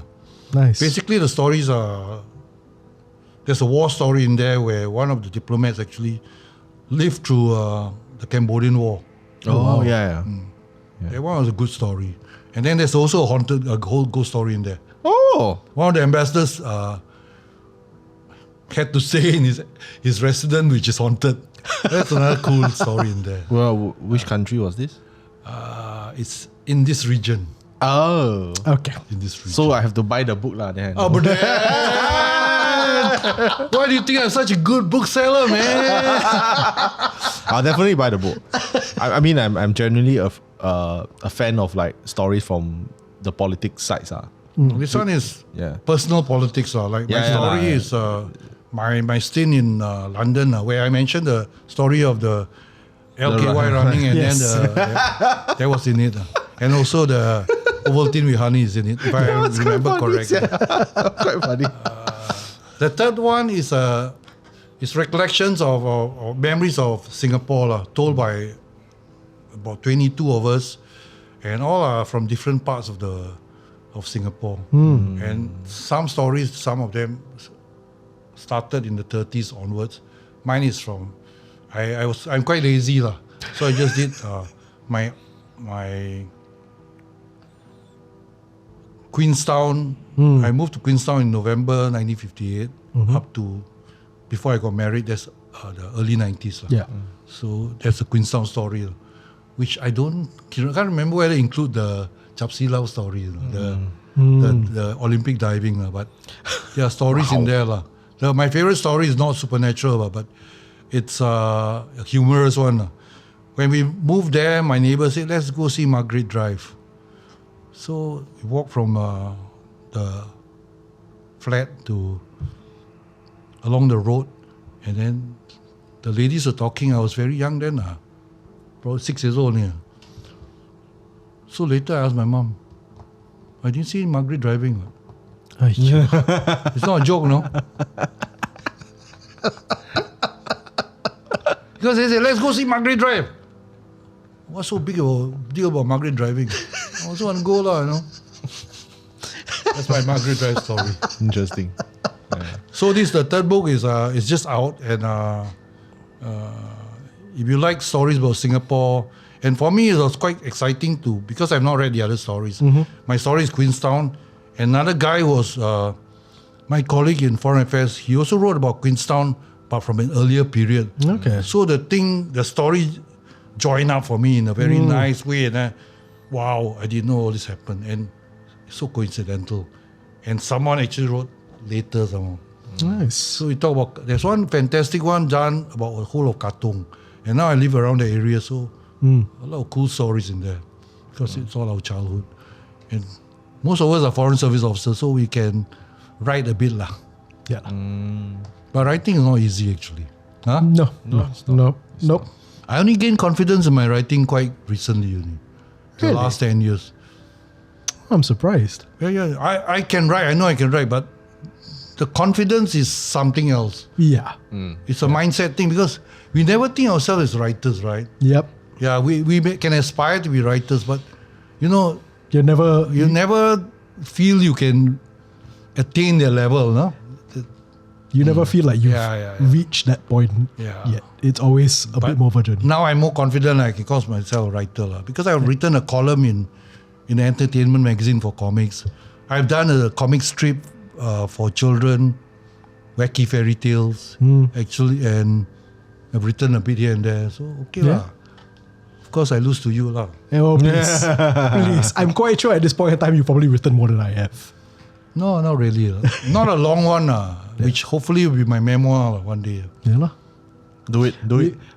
Speaker 2: Nice.
Speaker 1: Basically, the stories are, there's a war story in there where one of the diplomats actually lived through the Cambodian War.
Speaker 3: Oh, yeah.
Speaker 1: That one was a good story. And then there's also a whole ghost story in there.
Speaker 3: Oh,
Speaker 1: One of the ambassadors had to stay in his residence, which is haunted. That's another cool story in there.
Speaker 3: well, which country was this?
Speaker 1: It's in this region.
Speaker 3: Oh,
Speaker 2: Okay.
Speaker 1: In this region.
Speaker 3: so I have to buy the book lah. Then.
Speaker 1: Oh, but then, why do you think I'm such a good bookseller, man?
Speaker 3: I'll definitely buy the book. I mean, I'm generally a fan of like stories from the politics sides.
Speaker 1: This one is
Speaker 3: Yeah.
Speaker 1: personal politics. Like my
Speaker 3: Yeah,
Speaker 1: story is my stint in London, where I mentioned the story of the LKY running, and
Speaker 2: Yes.
Speaker 1: then that was in it. And also the Ovaltine with honey is in it, if I remember correctly.
Speaker 3: Quite funny.
Speaker 1: The third one is recollections of memories of Singapore, told by about 22 of us, and all are from different parts of Singapore. And some stories, some of them started in the 30s onwards. Mine is from I'm quite lazy so I just did my Queenstown. I moved to Queenstown in November 1958 up to before I got married. That's the early 90s.
Speaker 2: Yeah.
Speaker 1: So that's a Queenstown story, which I can't remember whether include the Chapsi Lau story, the Olympic diving, but there are stories in there. My favorite story is not supernatural, but it's a humorous one. When we moved there, my neighbor said, let's go see Margaret Drive. So we walked from the flat along the road, and then the ladies were talking. I was very young then, probably 6 years old. So later I asked my mom, I didn't see Margaret driving. It's not a joke, no? Because they said, let's go see Margaret Drive. What's so big deal about Margaret driving? I also want to go, That's my Margaret Drive story.
Speaker 3: Interesting.
Speaker 1: So this, the third book is just out, and if you like stories about Singapore, and for me it was quite exciting too, because I've not read the other stories. My story is Queenstown. Another guy was my colleague in Foreign Affairs. He also wrote about Queenstown, but from an earlier period.
Speaker 2: Okay.
Speaker 1: So the story joined up for me in a very nice way, and wow, I didn't know all this happened, and it's so coincidental. And someone actually wrote later somehow.
Speaker 2: Nice.
Speaker 1: So we talk about, there's one fantastic one done about the whole of Katong, and now I live around the area, so a lot of cool stories in there, because it's all our childhood. And most of us are foreign service officers, so we can write a bit
Speaker 2: Yeah.
Speaker 1: But writing is not easy actually. Huh?
Speaker 2: No. Nope.
Speaker 1: I only gained confidence in my writing quite recently, the
Speaker 2: Really?
Speaker 1: last 10 years.
Speaker 2: I'm surprised.
Speaker 1: Yeah. I can write, I know I can write, but the confidence is something else.
Speaker 2: Yeah.
Speaker 1: It's a mindset thing, because we never think ourselves as writers, right?
Speaker 2: Yep.
Speaker 1: Yeah, we can aspire to be writers, but you
Speaker 2: never
Speaker 1: feel you can attain their level, no?
Speaker 2: You never feel like you've
Speaker 1: Yeah.
Speaker 2: reached that point
Speaker 1: Yeah.
Speaker 2: yet. It's always a bit more of a journey.
Speaker 1: Now I'm more confident I can call myself a writer, because I've written a column in an entertainment magazine for comics. I've done a comic strip for children, wacky fairy tales, actually, and I've written a bit here and there. So okay lah. Of course, I lose to you lah.
Speaker 2: Oh, please. Please. I'm quite sure at this point in time you've probably written more than I have.
Speaker 1: No, not really. Not a long one, which hopefully will be my memoir one day.
Speaker 2: Yeah, lah.
Speaker 3: Do it.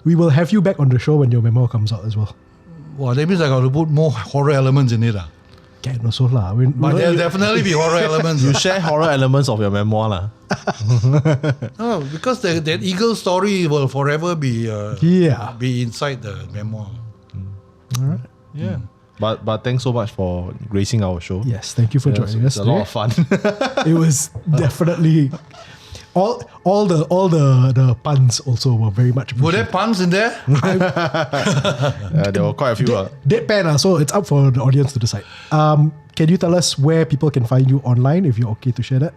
Speaker 2: We will have you back on the show when your memoir comes out as well.
Speaker 1: Well, that means I got to put more horror elements in it.
Speaker 2: Can also lah.
Speaker 1: But there'll definitely be horror elements.
Speaker 3: You share horror elements of your memoir lah.
Speaker 1: No, because that eagle story will forever be inside the memoir.
Speaker 2: All right.
Speaker 3: Yeah. But thanks so much for gracing our show.
Speaker 2: Yes, thank you for joining us
Speaker 3: It's a lot of fun.
Speaker 2: It was definitely all the puns also were very much
Speaker 1: Were there
Speaker 2: appreciated.
Speaker 1: puns in there?
Speaker 3: There were quite a few.
Speaker 2: Deadpan, so it's up for the audience to decide. Can you tell us where people can find you online if you're okay to share that?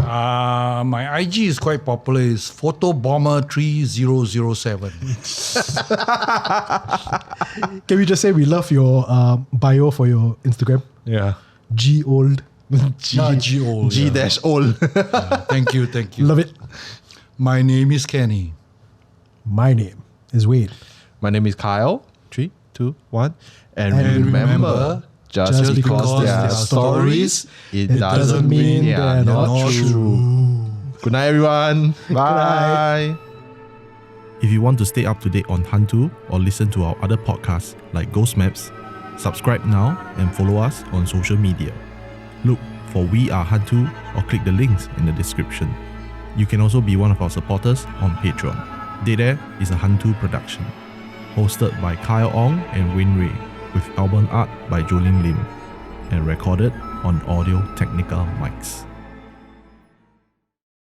Speaker 1: My IG is quite popular. It's photobomber3007.
Speaker 2: Can we just say we love your bio for your Instagram?
Speaker 3: Yeah.
Speaker 2: G old.
Speaker 1: G-O.
Speaker 3: G-old.
Speaker 1: Thank you.
Speaker 2: Love it.
Speaker 1: My name is Kenny.
Speaker 2: My name is Wayne.
Speaker 3: My name is Kyle. 3, 2, 1. And
Speaker 1: And
Speaker 3: remember,
Speaker 1: remember,
Speaker 3: just because they are stories, it doesn't mean they are not true. Good night, everyone. Bye. If you want to stay up to date on HANTU or listen to our other podcasts like Ghost Maps, subscribe now and follow us on social media. Look for We Are HANTU or click the links in the description. You can also be one of our supporters on Patreon. Dead Air is a HANTU production, hosted by Kyle Ong and Wayne Ray, with album art by Jolene Lim, and recorded on Audio Technica mics.